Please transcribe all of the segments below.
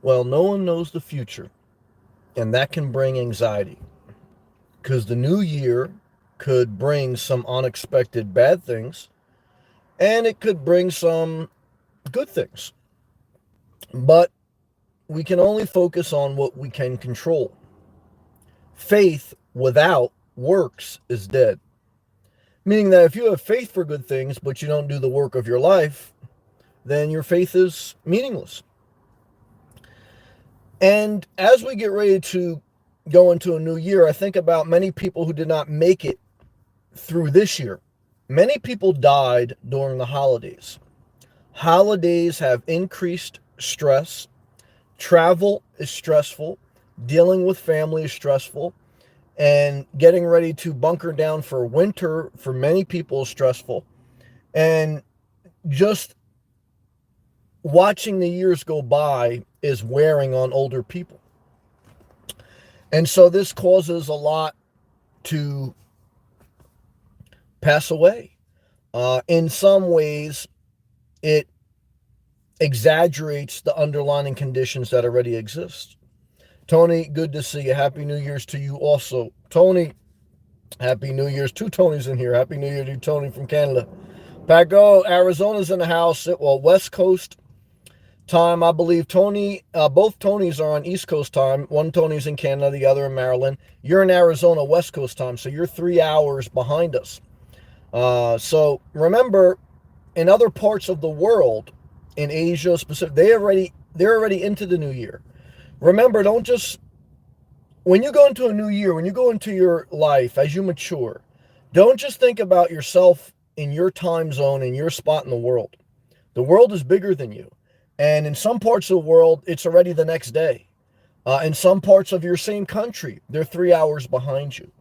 Well, no one knows the future, and that can bring anxiety because the new year could bring some unexpected bad things and it could bring some good things. But we can only focus on what we can control. Faith without works is dead. Meaning that if you have faith for good things, but you don't do the work of your life, then your faith is meaningless. And as we get ready to go into a new year, I think about many people who did not make it through this year. Many people died during the holidays. Holidays have increased stress. Travel is stressful. Dealing with family is stressful. And getting ready to bunker down for winter for many people is stressful. And just watching the years go by is wearing on older people. And so this causes a lot to pass away. In some ways, it exaggerates the underlying conditions that already exist. Tony, good to see you. Happy New Year's to you also. Tony, Happy New Year's. Two Tonys in here. Happy New Year to Tony from Canada. Paco, Arizona's in the house. Well, West Coast time, I believe. Tony, both Tonys are on East Coast time. One Tony's in Canada, the other in Maryland. You're in Arizona, West Coast time, so you're 3 hours behind us. So remember, in other parts of the world, in Asia specific, they're already into the new year. Remember, don't just, when you go into a new year, when you go into your life as you mature, don't just think about yourself in your time zone, in your spot in the world. The world is bigger than you. And in some parts of the world, it's already the next day. In some parts of your same country, they're 3 hours behind you.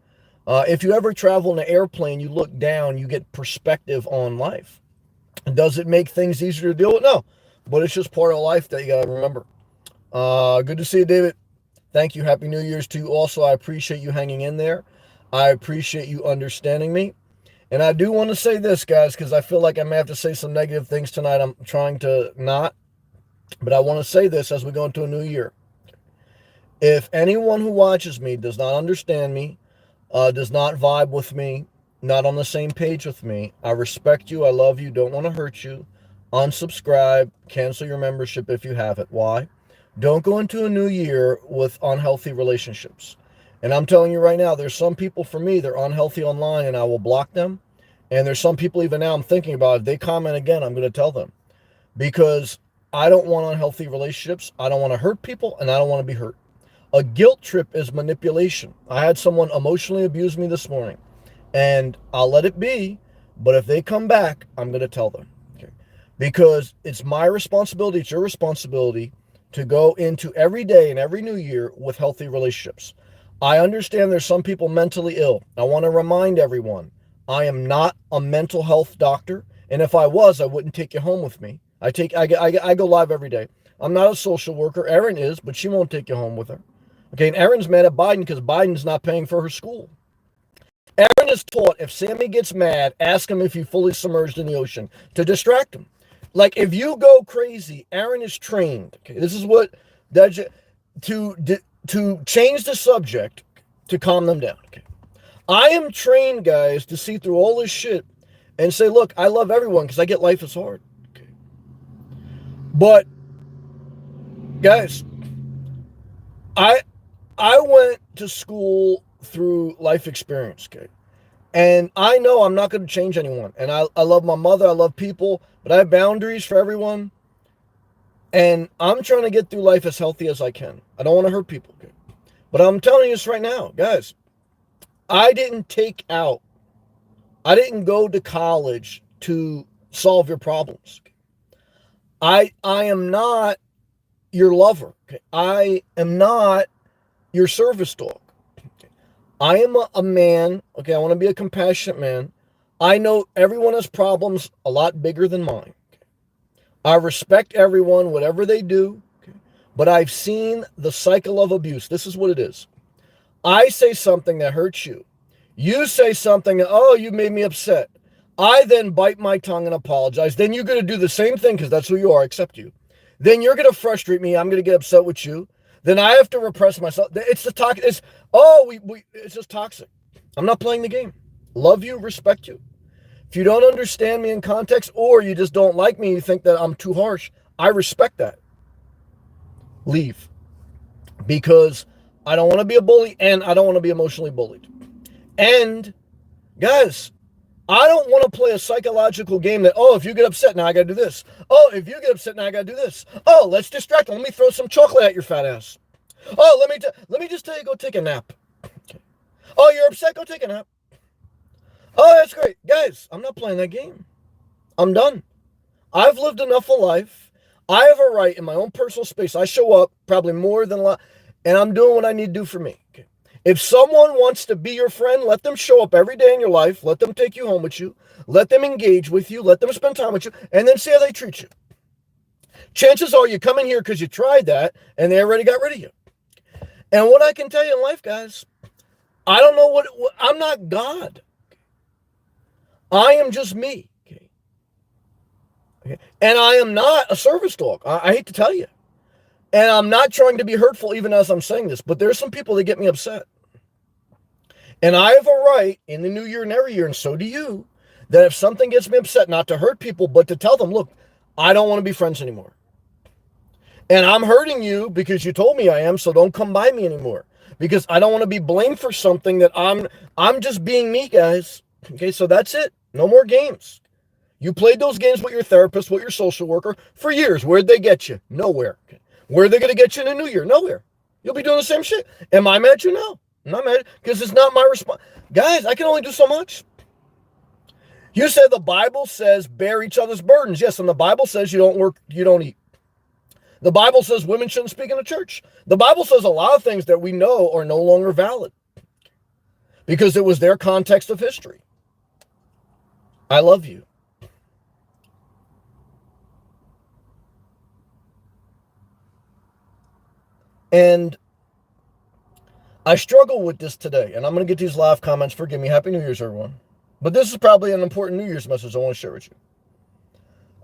If you ever travel in an airplane, you look down, you get perspective on life. Does it make things easier to deal with? No. But it's just part of life that you got to remember. Good to see you, David. Thank you. Happy New Year's to you also. I appreciate you hanging in there. I appreciate you understanding me. And I do want to say this, guys, because I feel like I may have to say some negative things tonight. I'm trying to not. But I want to say this as we go into a new year. If anyone who watches me does not understand me, does not vibe with me, not on the same page with me, I respect you. I love you. Don't want to hurt you. Unsubscribe. Cancel your membership if you have it. Why? Don't go into a new year with unhealthy relationships. And I'm telling you right now, there's some people for me, they're unhealthy online and I will block them. And there's some people even now I'm thinking about, if they comment again, I'm going to tell them. Because I don't want unhealthy relationships. I don't want to hurt people and I don't want to be hurt. A guilt trip is manipulation. I had someone emotionally abuse me this morning. And I'll let it be. But if they come back, I'm going to tell them. Okay? Because it's my responsibility, it's your responsibility to go into every day and every new year with healthy relationships. I understand there's some people mentally ill. I want to remind everyone, I am not a mental health doctor. And if I was, I wouldn't take you home with me. I go live every day. I'm not a social worker. Erin is, but she won't take you home with her. Okay, and Erin's mad at Biden because Biden's not paying for her school. Erin is taught if Sammy gets mad, ask him if he fully submerged in the ocean to distract him. Like if you go crazy, Erin is trained. Okay, this is what to change the subject to calm them down. Okay, I am trained, guys, to see through all this shit and say, look, I love everyone because I get life is hard. Okay, but guys, I went to school through life experience. Okay. And I know I'm not going to change anyone. And I love my mother. I love people. But I have boundaries for everyone. And I'm trying to get through life as healthy as I can. I don't want to hurt people. Okay? But I'm telling you this right now, guys. I didn't go to college to solve your problems. Okay? I am not your lover. Okay? I am not your service dog. I am a man, okay, I want to be a compassionate man. I know everyone has problems a lot bigger than mine. Okay? I respect everyone, whatever they do, okay? But I've seen the cycle of abuse. This is what it is. I say something that hurts you. You say something that, oh, you made me upset. I then bite my tongue and apologize. Then you're going to do the same thing because that's who you are, except you. then you're going to frustrate me. I'm going to get upset with you. Then I have to repress myself. It's the toxic. It's just toxic. I'm not playing the game. Love you, respect you. If you don't understand me in context, or you just don't like me, you think that I'm too harsh, I respect that. Leave. Because I don't want to be a bully, and I don't want to be emotionally bullied. And, guys, I don't want to play a psychological game that, if you get upset, now I got to do this. If you get upset, now I got to do this. Let's distract them. Let me throw some chocolate at your fat ass. Let me just tell you, go take a nap. Okay. You're upset? Go take a nap. That's great. Guys, I'm not playing that game. I'm done. I've lived enough of life. I have a right in my own personal space. I show up probably more than a lot, and I'm doing what I need to do for me. Okay. If someone wants to be your friend, let them show up every day in your life. Let them take you home with you. Let them engage with you. Let them spend time with you, and then see how they treat you. Chances are you come in here because you tried that, and they already got rid of you. And what I can tell you in life, guys, I don't know what I'm not God. I am just me. Okay. And I am not a service dog. I hate to tell you. And I'm not trying to be hurtful even as I'm saying this, but there's some people that get me upset. And I have a right in the new year and every year, and so do you, that if something gets me upset, not to hurt people, but to tell them, look, I don't want to be friends anymore. And I'm hurting you because you told me I am, so don't come by me anymore. Because I don't want to be blamed for something that I'm just being me, guys. Okay, so that's it. No more games. You played those games with your therapist, with your social worker for years. Where'd they get you? Nowhere. Where are they going to get you in the new year? Nowhere. You'll be doing the same shit. Am I mad at you? No. I'm not mad because it's not my response. Guys, I can only do so much. You said the Bible says bear each other's burdens. Yes, and the Bible says you don't work, you don't eat. The Bible says women shouldn't speak in the church. The Bible says a lot of things that we know are no longer valid because it was their context of history. I love you. And I struggle with this today, and I'm going to get these live comments. Forgive me. Happy New Year's, everyone. But this is probably an important New Year's message I want to share with you.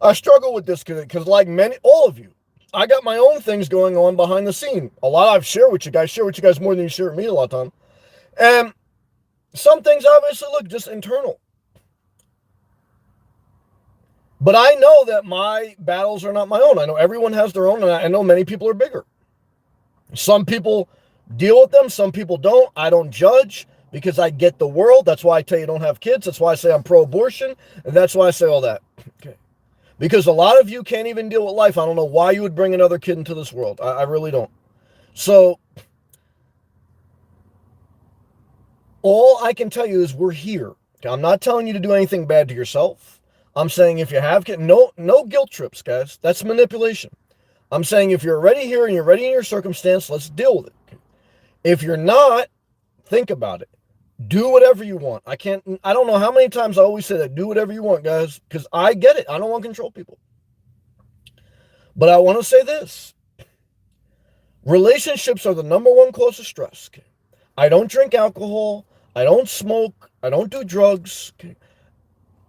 I struggle with this because like all of you, I got my own things going on behind the scene. A lot I've shared with you guys more than you share with me a lot of time. And some things obviously look just internal. But I know that my battles are not my own. I know everyone has their own, and I know many people are bigger. Some people deal with them, some people don't. I don't judge because I get the world. That's why I tell you don't have kids. That's why I say I'm pro-abortion, and that's why I say all that. Okay. Because a lot of you can't even deal with life. I don't know why you would bring another kid into this world. I really don't. So, all I can tell you is we're here. Okay? I'm not telling you to do anything bad to yourself. I'm saying if you have kids, no guilt trips, guys. That's manipulation. I'm saying if you're already here and you're ready in your circumstance, let's deal with it. Okay? If you're not, think about it. Do whatever you want. I don't know how many times I always say that. Do whatever you want, guys, because I get it. I don't want to control people. But I want to say this. Relationships are the number one cause of stress. Okay? I don't drink alcohol. I don't smoke. I don't do drugs. Okay?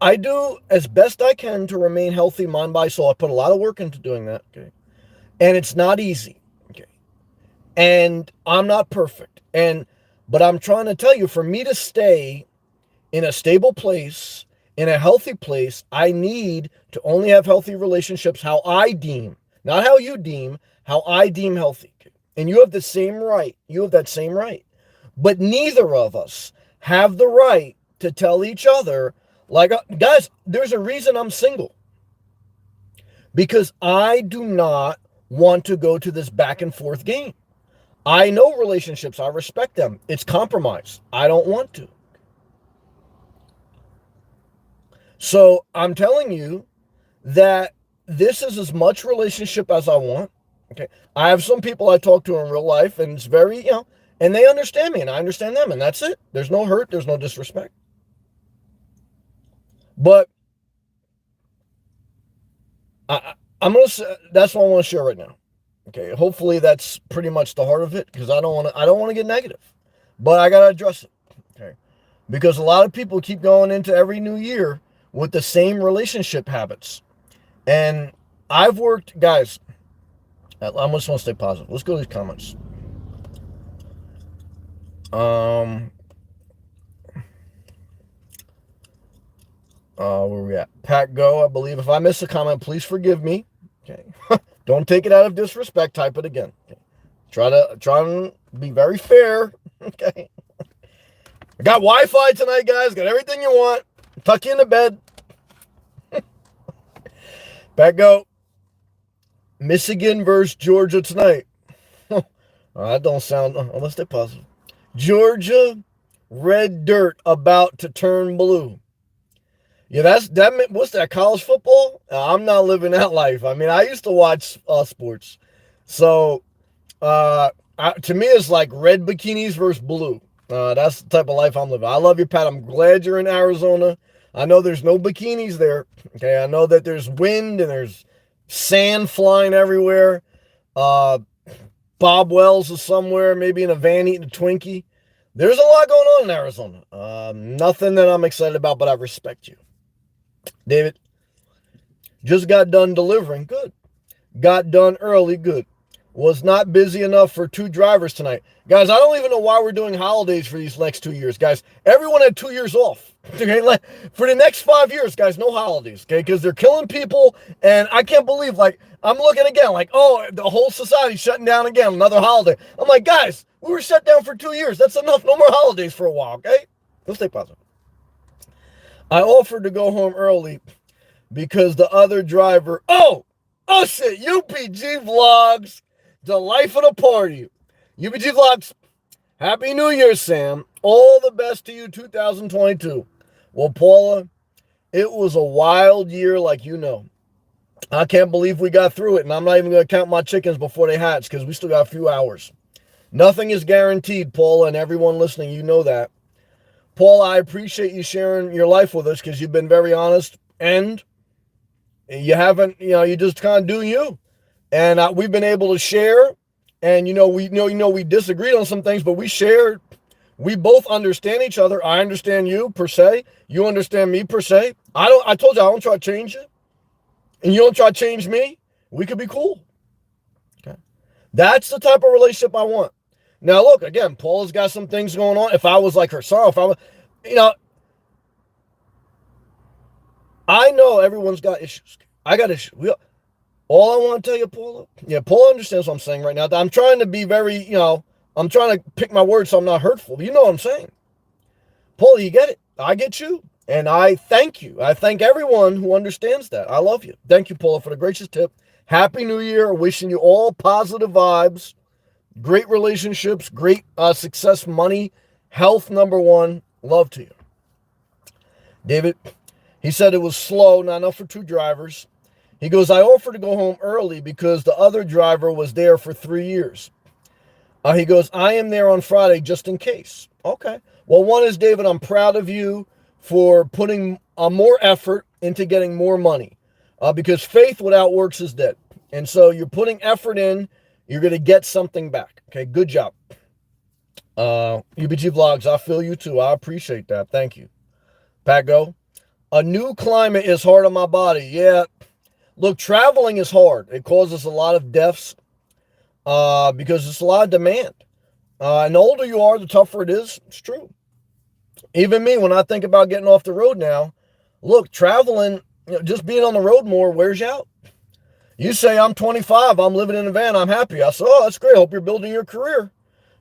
I do as best I can to remain healthy, mind, body, soul. I put a lot of work into doing that. Okay? And it's not easy. Okay? And I'm not perfect. But I'm trying to tell you, for me to stay in a stable place, in a healthy place, I need to only have healthy relationships how I deem, not how you deem, how I deem healthy. And you have the same right. You have that same right. But neither of us have the right to tell each other, like, guys, there's a reason I'm single. Because I do not want to go to this back and forth game. I know relationships. I respect them. It's compromise. I don't want to. So I'm telling you that this is as much relationship as I want. Okay. I have some people I talk to in real life, and it's very, and they understand me and I understand them, and that's it. There's no hurt. There's no disrespect. But I'm going to say, that's what I want to share right now. Okay, hopefully that's pretty much the heart of it, because I don't want to get negative, but I got to address it. Okay, because a lot of people keep going into every new year with the same relationship habits, and I've worked, guys, I just want to stay positive. Let's go to these comments. Where we at? Pat Go, I believe. If I miss a comment, please forgive me. Okay. Don't take it out of disrespect. Type it again. Okay. Try to be very fair. Okay. I got Wi-Fi tonight, guys. Got everything you want. Tuck you in the bed. Pat Go. Michigan versus Georgia tonight. That don't sound, let's stay positive. Georgia, red dirt about to turn blue. Yeah, what's that, college football? I'm not living that life. I mean, I used to watch sports. So, to me, it's like red bikinis versus blue. That's the type of life I'm living. I love you, Pat. I'm glad you're in Arizona. I know there's no bikinis there. Okay, I know that there's wind and there's sand flying everywhere. Bob Wells is somewhere, maybe in a van eating a Twinkie. There's a lot going on in Arizona. Nothing that I'm excited about, but I respect you. David, just got done delivering. Good. Got done early. Good. Was not busy enough for 2 drivers tonight. Guys, I don't even know why we're doing holidays for these next 2 years. Guys, everyone had 2 years off. Okay, for the next 5 years, guys, no holidays. Okay, because they're killing people. And I can't believe, like, I'm looking again, like, oh, the whole society's shutting down again, another holiday. I'm like, guys, we were shut down for 2 years. That's enough. No more holidays for a while, okay? Let's stay positive. I offered to go home early because the other driver, oh shit, UPG Vlogs, the life of the party. UPG Vlogs, Happy New Year, Sam. All the best to you, 2022. Well, Paula, it was a wild year, like you know. I can't believe we got through it, and I'm not even going to count my chickens before they hatch because we still got a few hours. Nothing is guaranteed, Paula, and everyone listening, you know that. Paul, I appreciate you sharing your life with us because you've been very honest and you haven't, you just kind of do you. And we've been able to share, and we disagreed on some things, but we shared. We both understand each other. I understand you per se. You understand me per se. I told you I don't try to change you, and you don't try to change me. We could be cool. Okay, that's the type of relationship I want. Now, look, again, Paula's got some things going on. If I was like her son, I know everyone's got issues. I got issues. All I want to tell you, Paula, Paula understands what I'm saying right now. I'm trying to be very, I'm trying to pick my words so I'm not hurtful. You know what I'm saying? Paula, you get it. I get you. And I thank you. I thank everyone who understands that. I love you. Thank you, Paula, for the gracious tip. Happy New Year. Wishing you all positive vibes. Great relationships, great success, money, health, number one. Love to you. David, he said it was slow, not enough for 2 drivers. He goes, I offered to go home early because the other driver was there for 3 years. He goes, I am there on Friday just in case. Okay. Well, one is, David, I'm proud of you for putting more effort into getting more money because faith without works is dead. And so you're putting effort in. You're going to get something back. Okay, good job. UBG Vlogs, I feel you too. I appreciate that. Thank you. Pat Go. A new climate is hard on my body. Yeah. Look, traveling is hard. It causes a lot of deaths because it's a lot of demand. And the older you are, the tougher it is. It's true. Even me, when I think about getting off the road now, look, traveling, just being on the road more wears you out. You say, I'm 25, I'm living in a van, I'm happy. I said, oh, that's great. Hope you're building your career.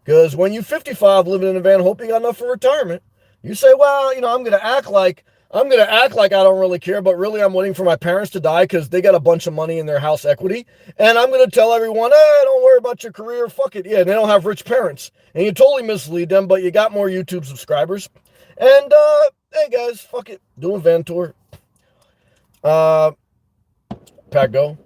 Because when you're 55 living in a van, hope you got enough for retirement. You say, well, I'm going to act like I don't really care, but really I'm waiting for my parents to die because they got a bunch of money in their house equity. And I'm going to tell everyone, don't worry about your career. Fuck it. Yeah, they don't have rich parents. And you totally mislead them, but you got more YouTube subscribers. And, hey guys, fuck it. Do a van tour. Pat Go.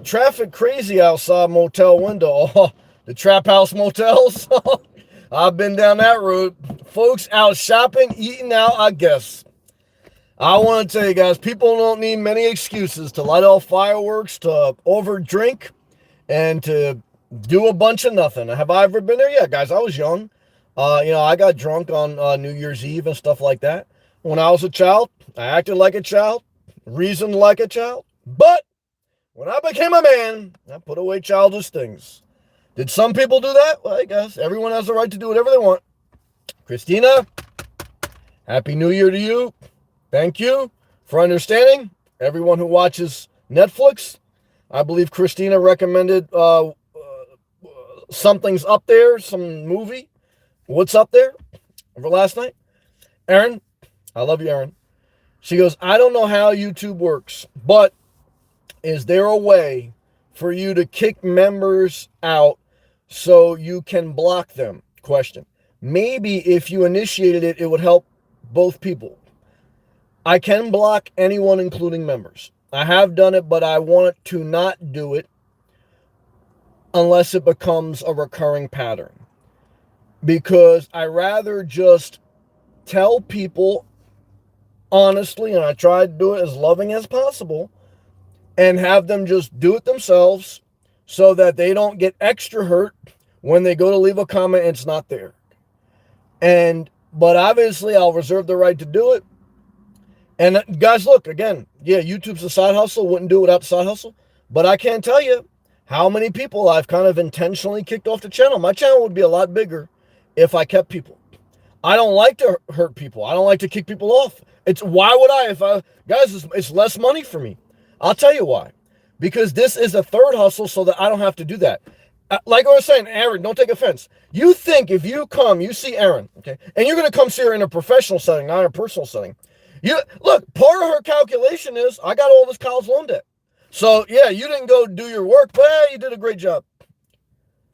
Traffic crazy outside motel window. Oh, the trap house motels. I've been down that road. Folks out shopping, eating out, I guess. I want to tell you guys, people don't need many excuses to light off fireworks, to overdrink, and to do a bunch of nothing. Have I ever been there? Yeah, guys, I was young. I got drunk on New Year's Eve and stuff like that. When I was a child, I acted like a child, reasoned like a child. But When I became a man, I put away childish things. Did some people do that? Well, I guess everyone has the right to do whatever they want. Christina, Happy New Year to you. Thank you for understanding. Everyone who watches Netflix, I believe Christina recommended something's up there, some movie. What's up there for last night? Aaron, I love you, Aaron. She goes, I don't know how YouTube works, but is there a way for you to kick members out so you can block them? Question. Maybe if you initiated it, it would help both people. I can block anyone, including members. I have done it, but I want to not do it unless it becomes a recurring pattern. Because I rather just tell people honestly, and I try to do it as loving as possible, and have them just do it themselves so that they don't get extra hurt when they go to leave a comment and it's not there. But obviously I'll reserve the right to do it. And guys, look, again, yeah, YouTube's a side hustle, wouldn't do it without the side hustle, but I can't tell you how many people I've kind of intentionally kicked off the channel. My channel would be a lot bigger if I kept people. I don't like to hurt people. I don't like to kick people off. Why would I? Guys, it's less money for me. I'll tell you why. Because this is a third hustle so that I don't have to do that. Like I was saying, Aaron, don't take offense. You think if you see Aaron, okay, and you're going to come see her in a professional setting, not in a personal setting. Look, part of her calculation is, I got all this college loan debt. So, yeah, you didn't go do your work, but you did a great job.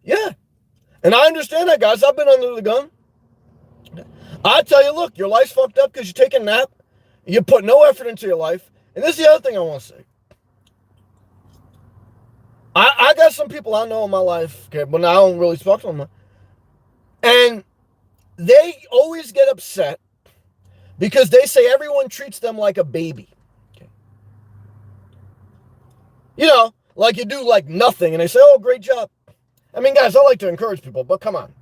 Yeah. And I understand that, guys. I've been under the gun. I tell you, look, your life's fucked up because you take a nap. You put no effort into your life. And this is the other thing I want to say. I got some people I know in my life, okay, but I don't really talk to them. And they always get upset because they say everyone treats them like a baby. Okay. You know, like you do like nothing, and they say, oh, great job. I mean, guys, I like to encourage people, but come on.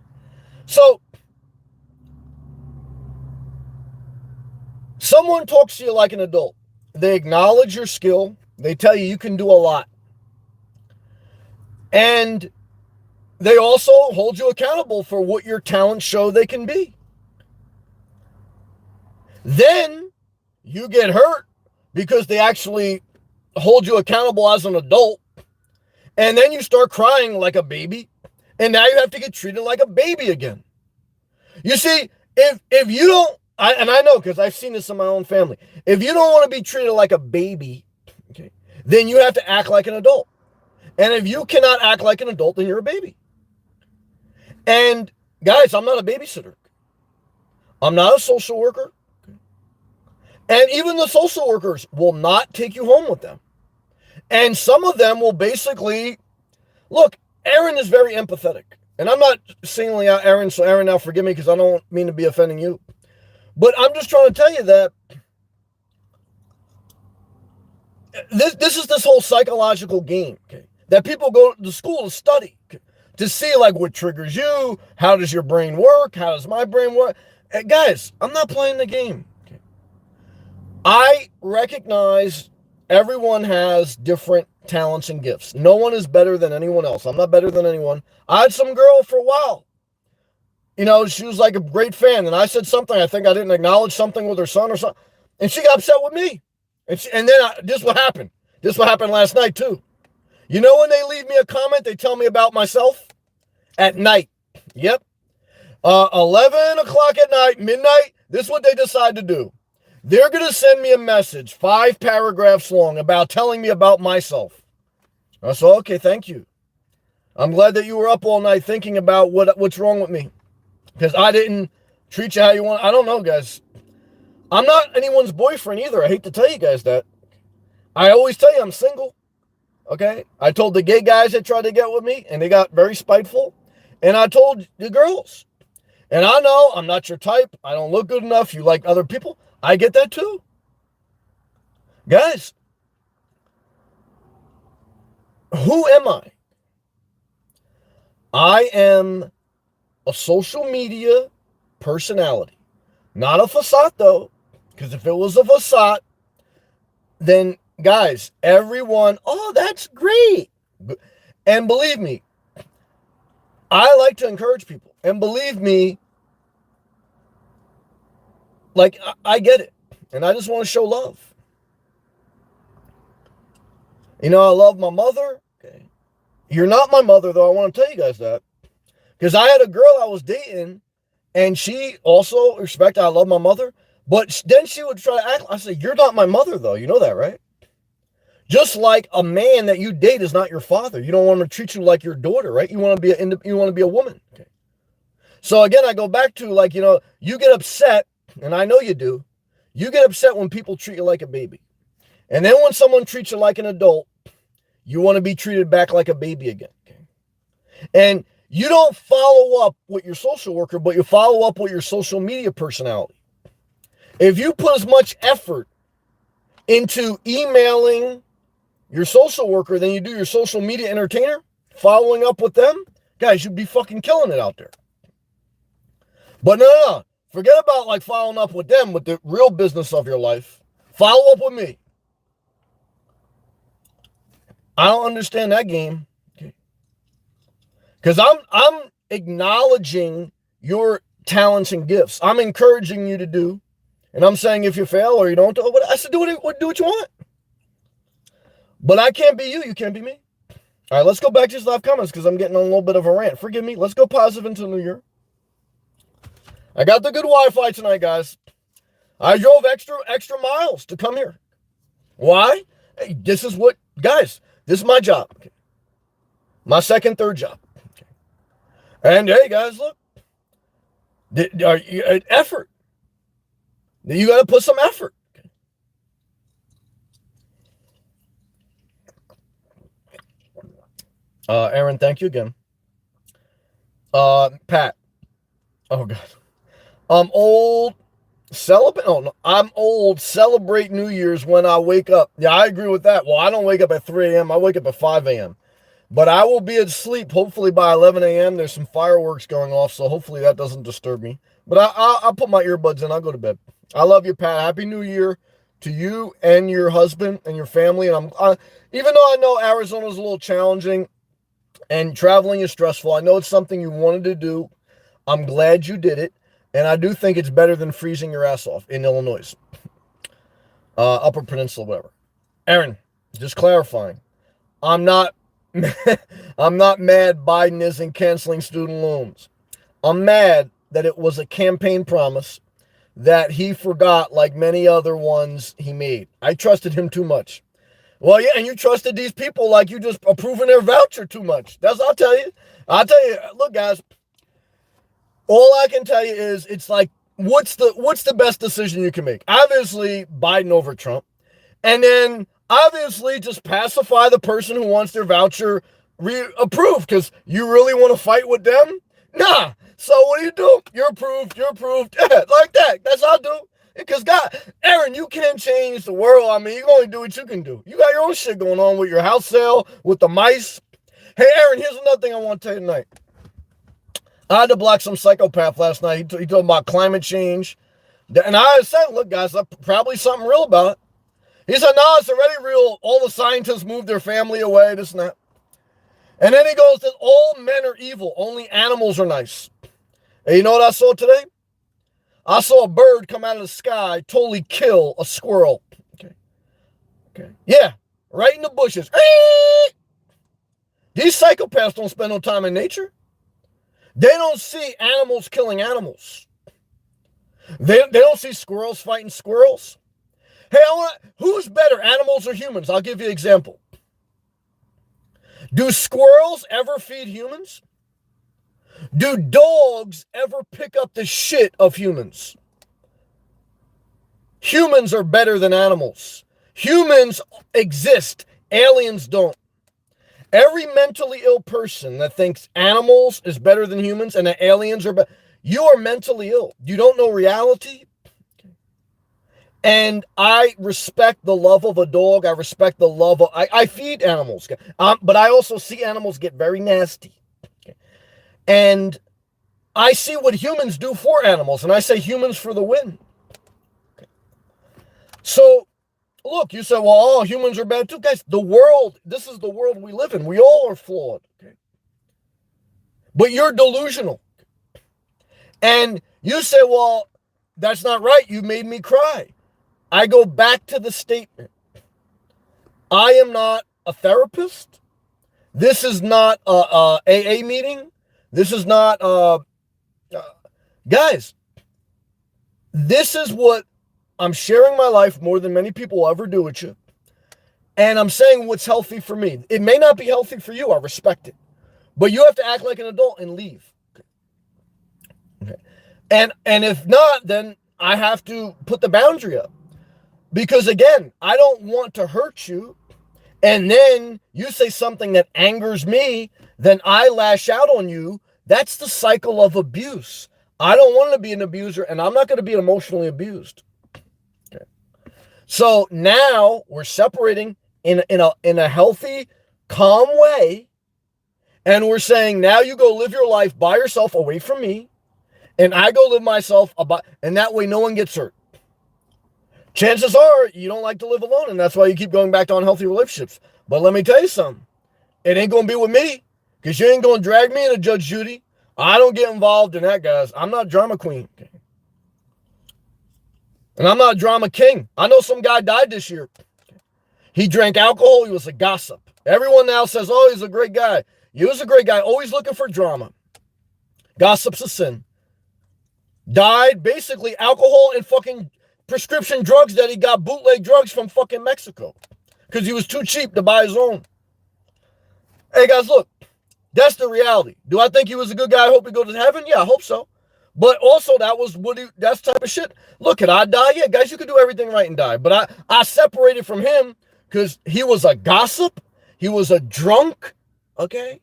So, someone talks to you like an adult. They acknowledge your skill. They tell you can do a lot. And they also hold you accountable for what your talents show they can be. Then you get hurt because they actually hold you accountable as an adult. And then you start crying like a baby. And now you have to get treated like a baby again. You see, if you don't, and I know because I've seen this in my own family. If you don't want to be treated like a baby, okay, then you have to act like an adult. And if you cannot act like an adult, then you're a baby. And guys, I'm not a babysitter. I'm not a social worker. And even the social workers will not take you home with them. And some of them will basically, look, Aaron is very empathetic. And I'm not singling out Aaron, so Aaron, now forgive me because I don't mean to be offending you. But I'm just trying to tell you that this is this whole psychological game, okay, that people go to school to study, okay, to see like what triggers you, how does your brain work, how does my brain work. Guys, I'm not playing the game. Okay. I recognize everyone has different talents and gifts. No one is better than anyone else. I'm not better than anyone. I had some girl for a while. You know, she was like a great fan, and I said something. I think I didn't acknowledge something with her son or something, and she got upset with me. And then this what happened. This what happened last night too. You know when they leave me a comment, they tell me about myself at night. Yep. 11 o'clock at night, midnight. This is what they decide to do. They're going to send me a message, 5 paragraphs long, about telling me about myself. I said, okay, thank you. I'm glad that you were up all night thinking about what's wrong with me. Because I didn't treat you how you want. I don't know, guys. I'm not anyone's boyfriend either. I hate to tell you guys that. I always tell you I'm single. Okay? I told the gay guys that tried to get with me, and they got very spiteful. And I told the girls. And I know I'm not your type. I don't look good enough. You like other people. I get that too. Guys, who am I? I am a social media personality. Not a facade, though. Because if it was a facade, then guys, everyone, oh, that's great. And believe me, I like to encourage people. And believe me, like, I get it. And I just want to show love. You know, I love my mother. Okay. You're not my mother, though. I want to tell you guys that. Because I had a girl I was dating, and she also respected, I love my mother. But then she would try to act. I said, you're not my mother, though. You know that, right? Just like a man that you date is not your father. You don't want him to treat you like your daughter, right? You want to be a woman. Okay. So again, I go back to, like, you know, you get upset, and I know you do. You get upset when people treat you like a baby. And then when someone treats you like an adult, you want to be treated back like a baby again. Okay? And you don't follow up with your social worker, but you follow up with your social media personality. If you put as much effort into emailing your social worker than you do your social media entertainer, following up with them, guys, you'd be fucking killing it out there. But no. Forget about like following up with them with the real business of your life. Follow up with me. I don't understand that game. Because I'm acknowledging your talents and gifts. I'm encouraging you to do. And I'm saying if you fail or you don't do it, I said do what you want. But I can't be you. You can't be me. All right, let's go back to these live comments because I'm getting on a little bit of a rant. Forgive me. Let's go positive into the new year. I got the good Wi-Fi tonight, guys. I drove extra miles to come here. Why? Hey, this is my job. Okay. My second, third job. Okay. And hey, guys, look. Effort. You got to put some effort. Aaron, thank you again. Pat. Oh, God. I'm old. I'm old. Celebrate New Year's when I wake up. Yeah, I agree with that. Well, I don't wake up at 3 a.m. I wake up at 5 a.m. But I will be asleep hopefully by 11 a.m. There's some fireworks going off, so hopefully that doesn't disturb me. But I'll put my earbuds in. I'll go to bed. I love you, Pat. Happy New Year to you and your husband and your family. And even though I know Arizona's a little challenging and traveling is stressful, I know it's something you wanted to do. I'm glad you did it. And I do think it's better than freezing your ass off in Illinois. Upper Peninsula, whatever. Aaron, just clarifying. I'm not mad Biden isn't canceling student loans. I'm mad that it was a campaign promise that he forgot like many other ones he made. I trusted him too much. Well, yeah, and you trusted these people like you just approving their voucher too much. That's what I'll tell you. Look, guys, all I can tell you is it's like, what's the best decision you can make? Obviously, Biden over Trump. And then obviously just pacify the person who wants their voucher approved because you really want to fight with them? Nah. So what do you do? You're approved. Yeah, like that. That's how I do. Because God, Aaron, you can't change the world. I mean, you can only do what you can do. You got your own shit going on with your house sale, with the mice. Hey, Aaron, here's another thing I want to tell you tonight. I had to block some psychopath last night. He told about climate change. And I said, look, guys, that's probably something real about it. He said, no, it's already real. All the scientists moved their family away, this and that. And then he goes, all men are evil. Only animals are nice. And you know what I saw today? I saw a bird come out of the sky, totally kill a squirrel. Okay. Yeah, right in the bushes. These psychopaths don't spend no time in nature. They don't see animals killing animals. They don't see squirrels fighting squirrels. Hey, who's better, animals or humans? I'll give you an example. Do squirrels ever feed humans? Do dogs ever pick up the shit of humans? Humans are better than animals. Humans exist. Aliens don't. Every mentally ill person that thinks animals is better than humans and that aliens are better, you are mentally ill. You don't know reality. And I respect the love of a dog. I respect the love of, I feed animals. But I also see animals get very nasty. And I see what humans do for animals. And I say humans for the win. So look, you say, well, all humans are bad too. Guys, the world, this is the world we live in. We all are flawed. Okay? But you're delusional. And you say, well, that's not right. You made me cry. I go back to the statement. I am not a therapist. This is not a AA meeting. This is not, guys, this is what I'm sharing my life more than many people will ever do with you. And I'm saying what's healthy for me. It may not be healthy for you. I respect it. But you have to act like an adult and leave. Okay. And if not, then I have to put the boundary up. Because again, I don't want to hurt you. And then you say something that angers me, then I lash out on you. That's the cycle of abuse. I don't want to be an abuser, and I'm not going to be emotionally abused. Okay. So now we're separating in a healthy, calm way, and we're saying now you go live your life by yourself away from me, and I go live myself and that way no one gets hurt. Chances are you don't like to live alone, and that's why you keep going back to unhealthy relationships. But let me tell you something. It ain't going to be with me, because you ain't going to drag me into Judge Judy. I don't get involved in that, guys. I'm not drama queen. And I'm not a drama king. I know some guy died this year. He drank alcohol. He was a gossip. Everyone now says, oh, he's a great guy. He was a great guy, always looking for drama. Gossip's a sin. Died basically alcohol and fucking prescription drugs that he got bootleg drugs from fucking Mexico because he was too cheap to buy his own. Hey guys, look, that's the reality. Do I think he was a good guy? I hope he goes to heaven. Yeah, I hope so. But also that's type of shit. Look, could I die? Yeah, guys, you could do everything right and die. But I separated from him because he was a gossip. He was a drunk. Okay.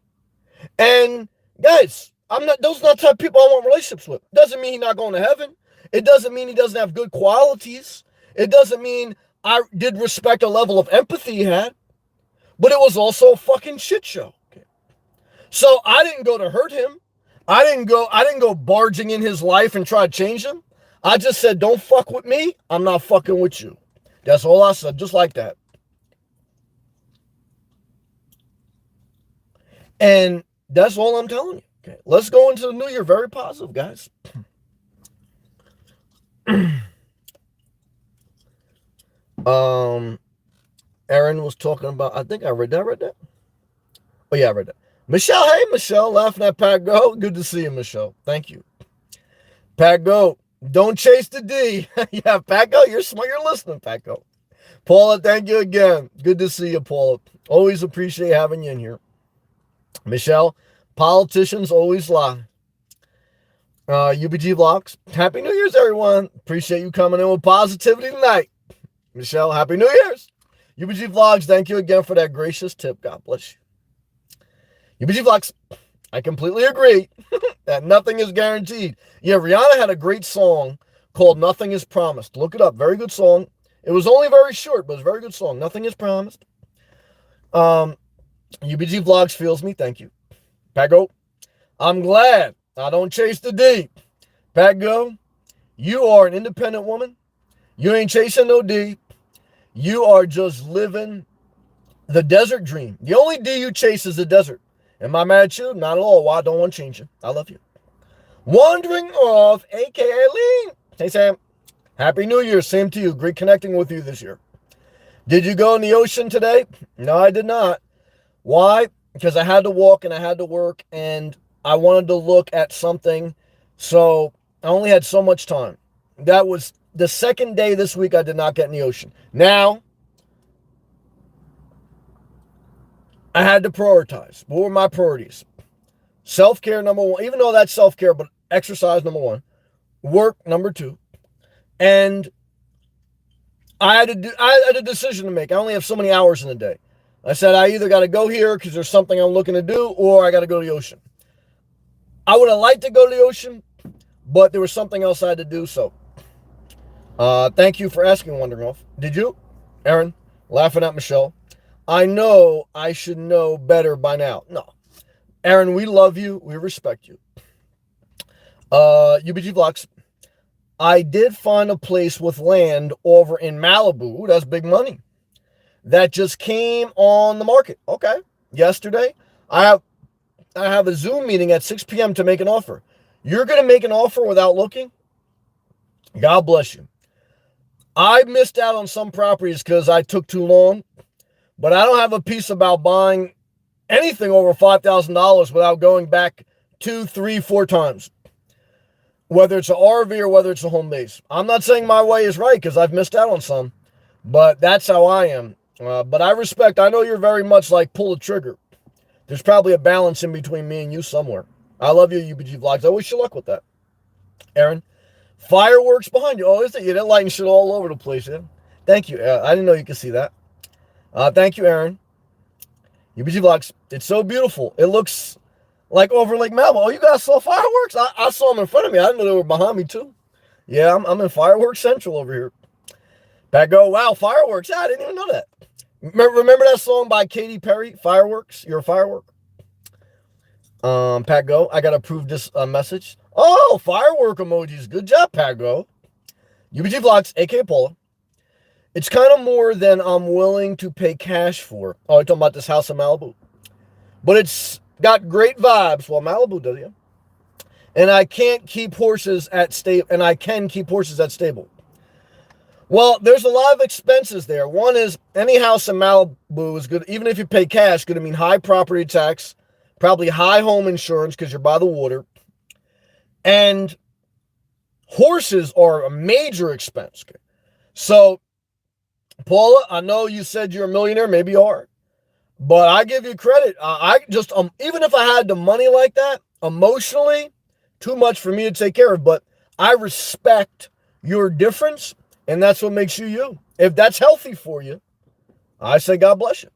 And guys, those are not the type of people I want relationships with. Doesn't mean he's not going to heaven. It doesn't mean he doesn't have good qualities. It doesn't mean I did respect a level of empathy he had. But it was also a fucking shit show. Okay. So I didn't go to hurt him. I didn't go barging in his life and try to change him. I just said, don't fuck with me. I'm not fucking with you. That's all I said, just like that. And that's all I'm telling you. Okay. Let's go into the new year very positive, guys. Aaron was talking about, I think I read that. Oh yeah, I read that. Michelle, hey Michelle, laughing at Pat Go. Good to see you, Michelle. Thank you. Pat Go, don't chase the D. Yeah, Pat Go, you're smart. You're listening, Pat Go. Paula, thank you again. Good to see you, Paula. Always appreciate having you in here. Michelle, politicians always lie. UBG Vlogs, Happy New Year's, everyone. Appreciate you coming in with positivity tonight. Michelle, Happy New Year's. UBG Vlogs, thank you again for that gracious tip. God bless you. UBG Vlogs, I completely agree that nothing is guaranteed. Yeah, Rihanna had a great song called Nothing Is Promised. Look it up. Very good song. It was only very short, but it's a very good song. Nothing is promised. UBG Vlogs feels me. Thank you. Pago, I'm glad I don't chase the D. Pago, you are an independent woman. You ain't chasing no D. You are just living the desert dream. The only D you chase is the desert. Am I mad at you? Not at all. Why? I don't want to change you. I love you. Wandering off, a.k.a. Lean. Hey, Sam. Happy New Year. Same to you. Great connecting with you this year. Did you go in the ocean today? No, I did not. Why? Because I had to walk and I had to work and I wanted to look at something. So I only had so much time. That was the second day this week I did not get in the ocean. Now, I had to prioritize. What were my priorities? Self-care, number one. Even though that's self-care, but exercise, number one. Work, number two. And I had a decision to make. I only have so many hours in a day. I said I either got to go here because there's something I'm looking to do, or I got to go to the ocean. I would have liked to go to the ocean, but there was something else I had to do. So, thank you for asking, Wondering Off. Did you, Aaron? Laughing at Michelle. I know I should know better by now. No. Aaron, we love you. We respect you. UBG Vlogs. I did find a place with land over in Malibu. Ooh, that's big money. That just came on the market. Okay. Yesterday, I have I have a Zoom meeting at 6 p.m. to make an offer. You're going to make an offer without looking? God bless you. I missed out on some properties because I took too long, but I don't have a piece about buying anything over $5,000 without going back 2, 3, 4 times. Whether it's an RV or whether it's a home base. I'm not saying my way is right because I've missed out on some, but that's how I am. But I respect, I know you're very much like pull the trigger. There's probably a balance in between me and you somewhere. I love you, UBG Vlogs. I wish you luck with that. Aaron, fireworks behind you. Oh, is it? Yeah, they're lighting shit all over the place. Yeah. Thank you. I didn't know you could see that. Thank you, Aaron. UBG Vlogs. It's so beautiful. It looks like over Lake Malibu. Oh, you guys saw fireworks? I saw them in front of me. I didn't know they were behind me, too. Yeah, I'm in Fireworks Central over here. Pat go, wow, fireworks. Yeah, I didn't even know that. Remember that song by Katy Perry, Fireworks? You're a firework? Pat go, I got to approve this message. Oh, firework emojis. Good job, Pat go. UBG Vlogs, a.k.a. Paula. It's kind of more than I'm willing to pay cash for. Oh, you're talking about this house in Malibu. But it's got great vibes. Well, Malibu does, yeah. And I can't keep horses at stable. And I can keep horses at stable. Well, there's a lot of expenses there. One is any house in Malibu is good, even if you pay cash, going to mean high property tax, probably high home insurance because you're by the water. And horses are a major expense. So, Paula, I know you said you're a millionaire, maybe you are, but I give you credit. I just, even if I had the money like that, emotionally, too much for me to take care of, but I respect your difference. And that's what makes you you. If that's healthy for you, I say God bless you.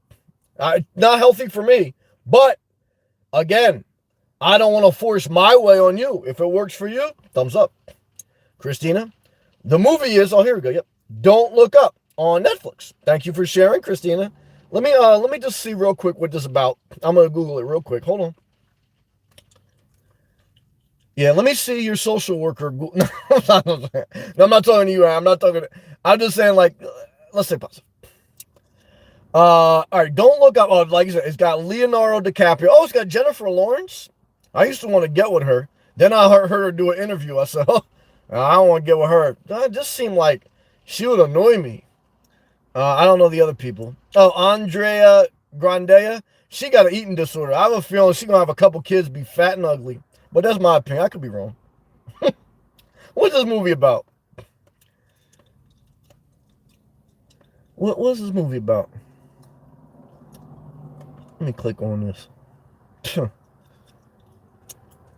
Not healthy for me. But, again, I don't want to force my way on you. If it works for you, thumbs up. Christina, the movie is, oh, here we go. Yep. Don't Look Up on Netflix. Thank you for sharing, Christina. Let me just see real quick what this is about. I'm going to Google it real quick. Hold on. Yeah, let me see your social worker. No, I'm not talking to you. I'm just saying, like, let's say positive. All right, Don't Look Up. Oh, like I said, it's got Leonardo DiCaprio. Oh, it's got Jennifer Lawrence. I used to want to get with her. Then I heard her do an interview. I said, oh, I don't want to get with her. It just seemed like she would annoy me. I don't know the other people. Oh, Andrea Grandea. She got an eating disorder. I have a feeling she's going to have a couple kids be fat and ugly. But that's my opinion. I could be wrong. What's this movie about? What's this movie about? Let me click on this.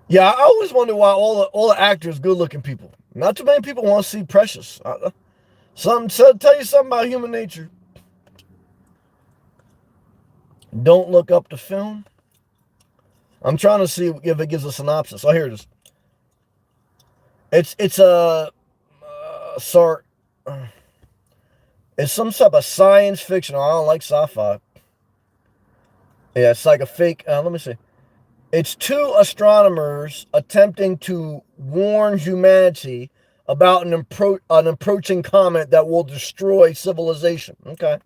Yeah, I always wonder why all the actors good-looking people. Not too many people want to see Precious. Tell you something about human nature. Don't Look Up the film. I'm trying to see if it gives a synopsis. Oh, here it is. It's it's some type of science fiction. I don't like sci-fi. Yeah, it's like a fake. Let me see. It's 2 astronomers attempting to warn humanity about an approaching comet that will destroy civilization. Okay.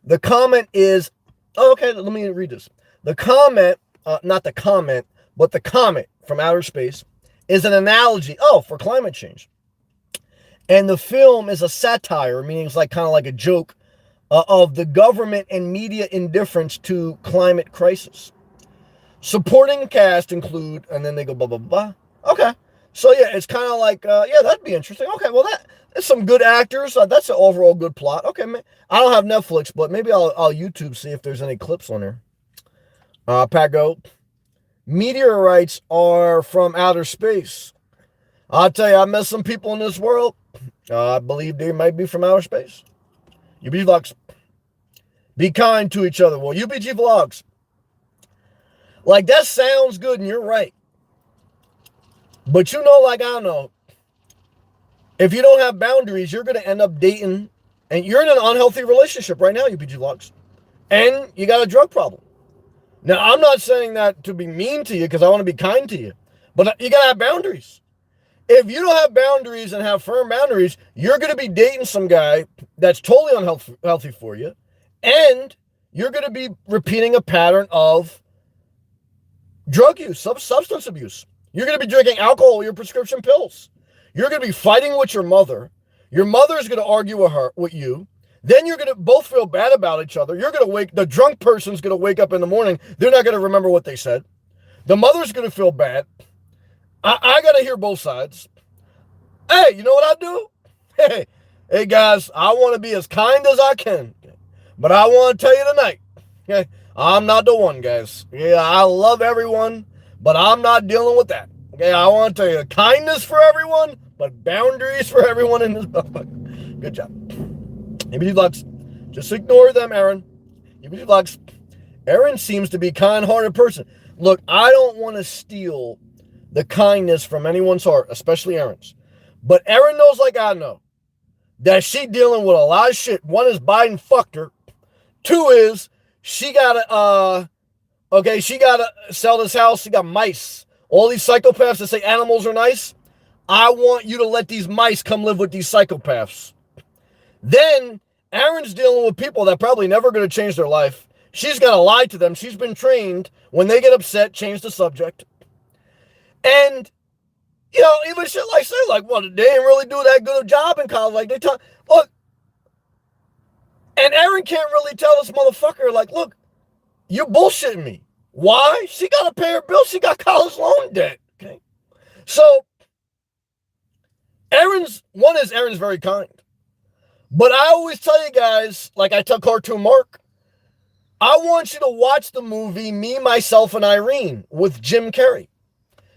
The comet is. Oh, okay, let me read this. The comet. Not the comment, but the comet from outer space is an analogy, for climate change. And the film is a satire, meaning it's like kind of like a joke of the government and media indifference to climate crisis. Supporting cast include, and then they go blah, blah, blah. Okay. So, yeah, it's kind of like, that'd be interesting. Okay, well, that's some good actors. That's an overall good plot. Okay, man. I don't have Netflix, but maybe I'll YouTube, see if there's any clips on there. Pago, meteorites are from outer space. I'll tell you, I met some people in this world. I believe they might be from outer space. UBG Vlogs. Be kind to each other. Well, UBG Vlogs. Like, that sounds good, and you're right. But you know, like I know, if you don't have boundaries, you're going to end up dating, and you're in an unhealthy relationship right now, UBG Vlogs. And you got a drug problem. Now, I'm not saying that to be mean to you because I want to be kind to you, but you got to have boundaries. If you don't have boundaries and have firm boundaries, you're going to be dating some guy that's totally unhealthy for you, and you're going to be repeating a pattern of drug use, substance abuse. You're going to be drinking alcohol with your prescription pills. You're going to be fighting with your mother. Your mother is going to argue with you. Then you're going to both feel bad about each other. The drunk person's going to wake up in the morning. They're not going to remember what they said. The mother's going to feel bad. I got to hear both sides. Hey, you know what I do? Hey guys, I want to be as kind as I can. But I want to tell you tonight, okay, I'm not the one, guys. Yeah, I love everyone, but I'm not dealing with that. Okay, I want to tell you, kindness for everyone, but boundaries for everyone in this motherfucker. Good job. Yibbity Lux. Just ignore them, Aaron. Yibbity Lux. Aaron seems to be a kind-hearted person. Look, I don't want to steal the kindness from anyone's heart, especially Aaron's. But Aaron knows like I know that she dealing with a lot of shit. One is Biden fucked her. Two is she gotta sell this house. She got mice. All these psychopaths that say animals are nice. I want you to let these mice come live with these psychopaths. Then Aaron's dealing with people that probably never going to change their life. She's got to lie to them. She's been trained when they get upset, change the subject. And, you know, even shit like say, like, well, they didn't really do that good a job in college. Like, they talk, look. And Aaron can't really tell this motherfucker, like, look, you bullshitting me. Why? She got to pay her bills. She got college loan debt. Okay. So, Aaron's very kind. But I always tell you guys, like I tell Cartoon Mark, I want you to watch the movie Me, Myself, and Irene with Jim Carrey.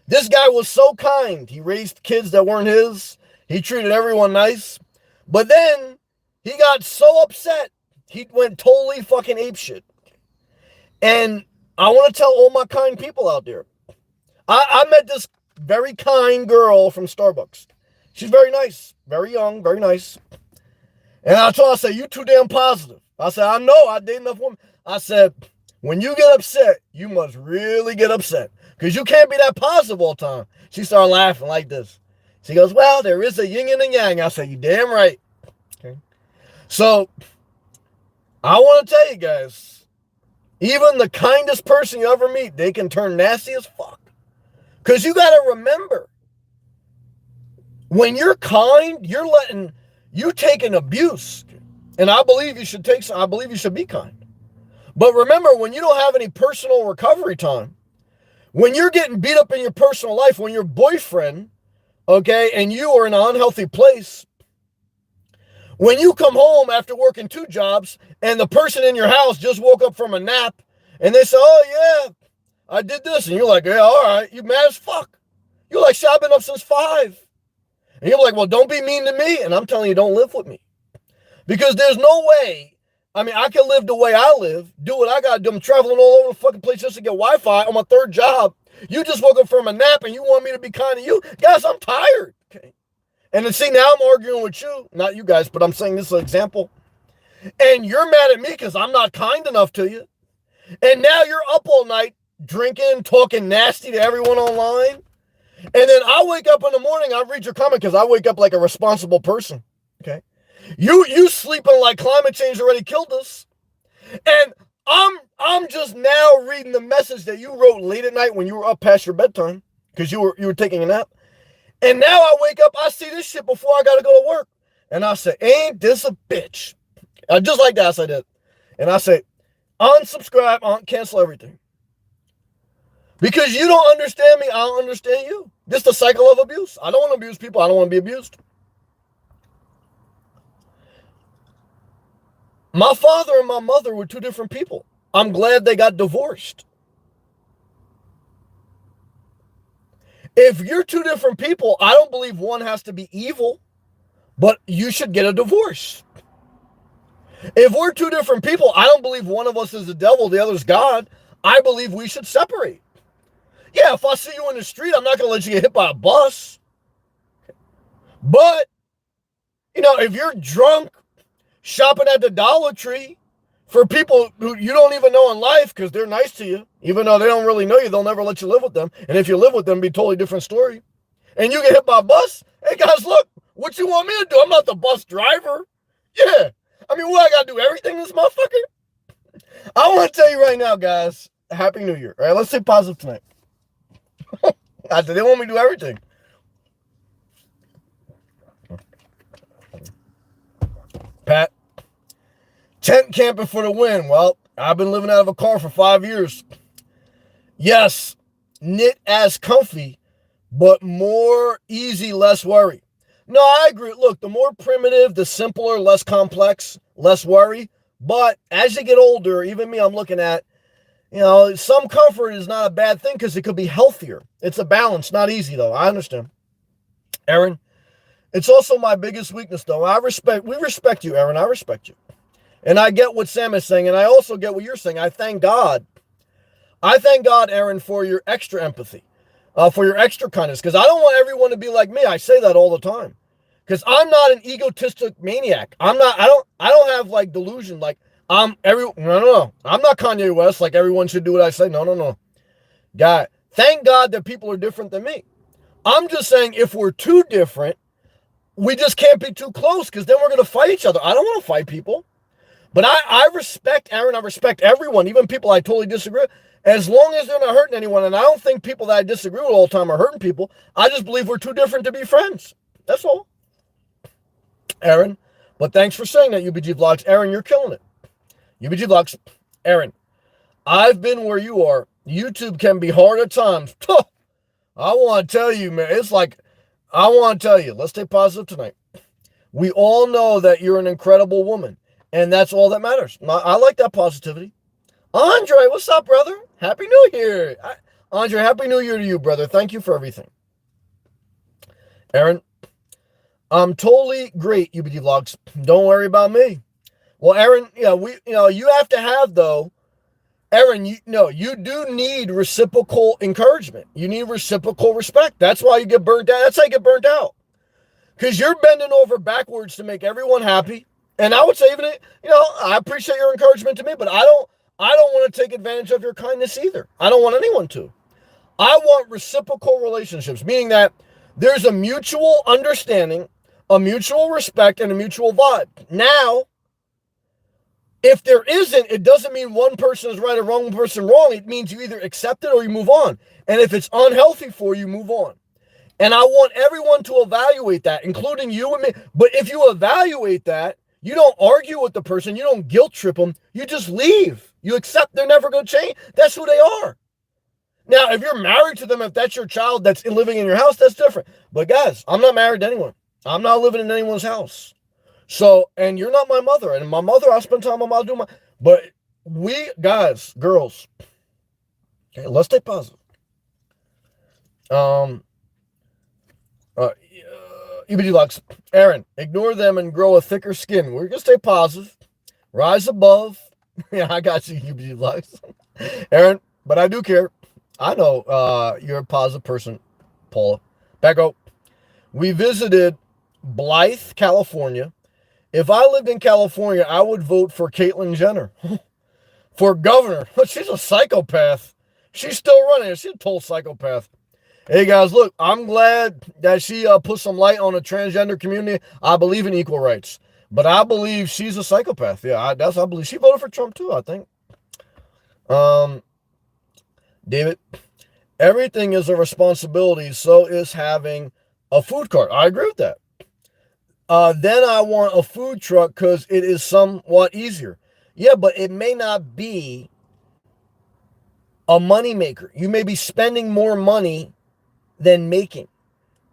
This guy was so kind. He raised kids that weren't his. He treated everyone nice. But then he got so upset, he went totally fucking apeshit. And I want to tell all my kind people out there, I met this very kind girl from Starbucks. She's very nice, very young, very nice. And I told her, I said, you too damn positive. I said, I know, I date enough women. I said, when you get upset, you must really get upset. Because you can't be that positive all the time. She started laughing like this. She goes, well, there is a yin and a yang. I said, you damn right. Okay. So, I want to tell you guys, even the kindest person you ever meet, they can turn nasty as fuck. Because you got to remember, when you're kind, you take an abuse. And I believe you should be kind. But remember, when you don't have any personal recovery time, when you're getting beat up in your personal life, when your boyfriend, okay, and you are in an unhealthy place, when you come home after working 2 jobs and the person in your house just woke up from a nap and they say, oh yeah, I did this. And you're like, yeah, all right, you mad as fuck. You're like, shit, I've been up since 5. And you're like, well, don't be mean to me. And I'm telling you, don't live with me. Because there's no way. I mean, I can live the way I live, do what I got to do. I'm traveling all over the fucking place just to get Wi-Fi on my 3rd job. You just woke up from a nap and you want me to be kind to you? Guys, I'm tired. Okay. And then see, now I'm arguing with you. Not you guys, but I'm saying this is an example. And you're mad at me because I'm not kind enough to you. And now you're up all night drinking, talking nasty to everyone online. And then I wake up in the morning, I read your comment because I wake up like a responsible person. Okay. You sleeping like climate change already killed us. And I'm just now reading the message that you wrote late at night when you were up past your bedtime because you were taking a nap. And now I wake up, I see this shit before I gotta go to work. And I say, ain't this a bitch? Just like that, I said that. And I say, unsubscribe, cancel everything. Because you don't understand me, I don't understand you. This is the cycle of abuse. I don't want to abuse people. I don't want to be abused. My father and my mother were 2 different people. I'm glad they got divorced. If you're 2 different people, I don't believe one has to be evil, but you should get a divorce. If we're 2 different people, I don't believe one of us is the devil, the other's God. I believe we should separate. Yeah, if I see you in the street, I'm not going to let you get hit by a bus. But, you know, if you're drunk, shopping at the Dollar Tree, for people who you don't even know in life because they're nice to you, even though they don't really know you, they'll never let you live with them. And if you live with them, it'd be a totally different story. and you get hit by a bus. Hey guys, look, what you want me to do? I'm not the bus driver. Yeah. I mean, what, I gotta do everything this motherfucker? I want to tell you right now, guys, Happy New Year. All right, let's stay positive tonight. I said they want me to do everything. Pat, tent camping for the win. Well, I've been living out of a car for 5 years. Yes, knit as comfy, but more easy, less worry. No, I agree. Look, the more primitive, the simpler, less complex, less worry. But as you get older, even me, I'm looking at, some comfort is not a bad thing because it could be healthier. It's a balance. Not easy, though. I understand. Aaron, it's also my biggest weakness, though. We respect you, Aaron. I respect you. And I get what Sam is saying, and I also get what you're saying. I thank God, Aaron, for your extra empathy, for your extra kindness, because I don't want everyone to be like me. I say that all the time, because I'm not an egotistic maniac. I don't have like delusion, like no. I'm not Kanye West, like everyone should do what I say. No. God, thank God that people are different than me. I'm just saying if we're too different, we just can't be too close, because then we're going to fight each other. I don't want to fight people. But I respect Aaron. I respect everyone, even people I totally disagree with, as long as they're not hurting anyone. And I don't think people that I disagree with all the time are hurting people. I just believe we're too different to be friends. That's all. Aaron, but thanks for saying that, UBG Vlogs. Aaron, you're killing it. UBG Vlogs. Aaron, I've been where you are. YouTube can be hard at times. I want to tell you, man. It's like, I want to tell you. Let's stay positive tonight. We all know that you're an incredible woman. And that's all that matters. I like that positivity. Andre, what's up, brother? Happy New Year. Andre, Happy New Year to you, brother. Thank you for everything. Aaron, I'm totally great, UBD Vlogs. Don't worry about me. Well, Aaron, you have to have, though, Aaron, you do need reciprocal encouragement. You need reciprocal respect. That's why you get burnt out. That's how you get burnt out. Because you're bending over backwards to make everyone happy. And I would say even, I appreciate your encouragement to me, but I don't want to take advantage of your kindness either. I don't want anyone to. I want reciprocal relationships, meaning that there's a mutual understanding, a mutual respect, and a mutual vibe. Now, if there isn't, it doesn't mean one person is right or one person wrong. It means you either accept it or you move on. And if it's unhealthy for you, move on. And I want everyone to evaluate that, including you and me. But if you evaluate that, you don't argue with the person. You don't guilt trip them. You just leave. You accept they're never going to change. That's who they are. Now, if you're married to them, if that's your child that's living in your house, that's different. But guys, I'm not married to anyone. I'm not living in anyone's house. So, and you're not my mother. And my mother, I spend time with my do my. But we, guys, girls, okay, let's stay positive. EBD Lux, Aaron, ignore them and grow a thicker skin. We're going to stay positive. Rise above. Yeah, I got you, EBD Lux. Aaron, but I do care. I know you're a positive person, Paula. Back up. We visited Blythe, California. If I lived in California, I would vote for Caitlyn Jenner for governor. She's a psychopath. She's still running. She's a total psychopath. Hey guys, look, I'm glad that she put some light on the transgender community. I believe in equal rights, but I believe she's a psychopath. Yeah, I believe she voted for Trump too, I think. David, everything is a responsibility. So is having a food cart. I agree with that. Then I want a food truck because it is somewhat easier. Yeah, but it may not be a money maker. You may be spending more money than making.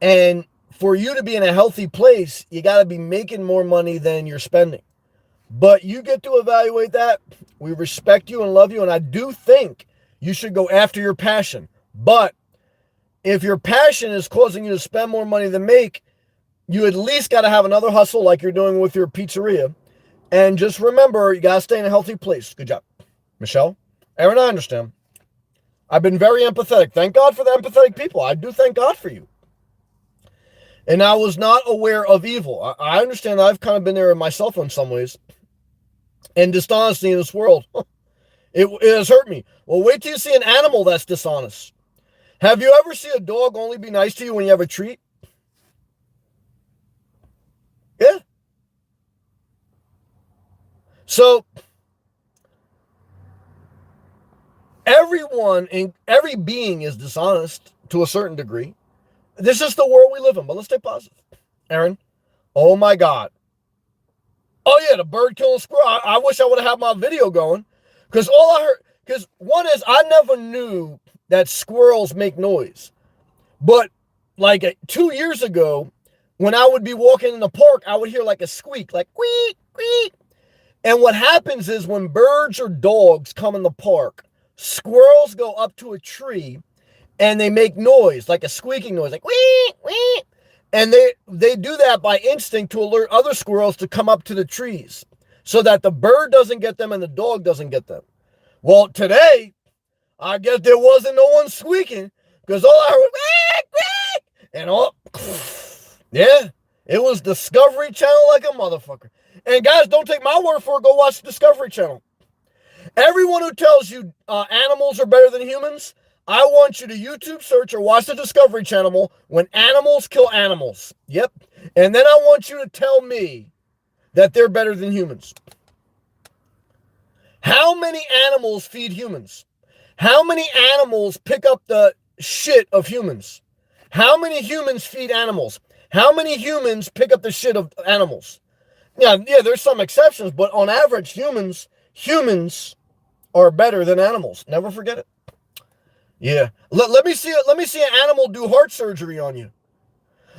And for you to be in a healthy place, you got to be making more money than you're spending. But you get to evaluate that. We respect you and love you. And I do think you should go after your passion. But if your passion is causing you to spend more money than make, you at least got to have another hustle like you're doing with your pizzeria. And just remember, you got to stay in a healthy place. Good job. Michelle? Aaron, I understand. I've been very empathetic. Thank God for the empathetic people. I do thank God for you. And I was not aware of evil. I understand I've kind of been there myself in some ways. And dishonesty in this world, it has hurt me. Well, wait till you see an animal that's dishonest. Have you ever seen a dog only be nice to you when you have a treat? Yeah. So every being is dishonest to a certain degree. This is the world we live in, but let's stay positive. Aaron, oh my God. Oh yeah, the bird killing squirrel. I wish I would have had my video going. Because all I heard, because one is I never knew that squirrels make noise. But like 2 years ago, when I would be walking in the park, I would hear like a squeak, like squeak, squeak. And what happens is when birds or dogs come in the park, squirrels go up to a tree and they make noise, like a squeaking noise, like wee, wee. And they do that by instinct to alert other squirrels to come up to the trees so that the bird doesn't get them and the dog doesn't get them. Well, today, I guess there wasn't no one squeaking because all I heard was wee, wee, and all, yeah, it was Discovery Channel like a motherfucker. And guys, don't take my word for it. Go watch Discovery Channel. Everyone who tells you animals are better than humans, I want you to YouTube search or watch the Discovery Channel when animals kill animals. Yep. And then I want you to tell me that they're better than humans. How many animals feed humans? How many animals pick up the shit of humans? How many humans feed animals? How many humans pick up the shit of animals? Yeah, there's some exceptions, but on average, humans are better than animals. Never forget it. Yeah. Let me see an animal do heart surgery on you.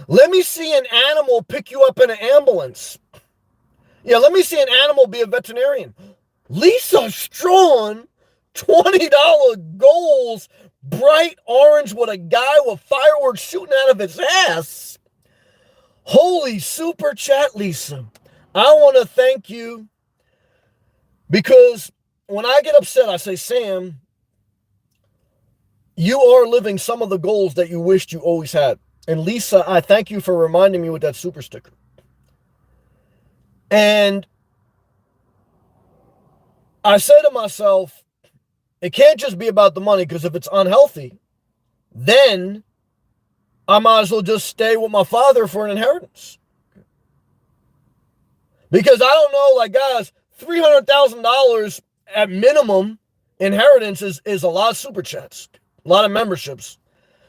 Let me see an animal pick you up in an ambulance. Yeah, let me see an animal be a veterinarian. Lisa Strawn, $20 goals, bright orange with a guy with fireworks shooting out of his ass. Holy super chat, Lisa. I want to thank you because when I get upset, I say, Sam, you are living some of the goals that you wished you always had. And Lisa, I thank you for reminding me with that super sticker. And I say to myself, it can't just be about the money, because if it's unhealthy, then I might as well just stay with my father for an inheritance. Because I don't know, like, guys, $300,000 at minimum inheritance is a lot of super chats, a lot of memberships.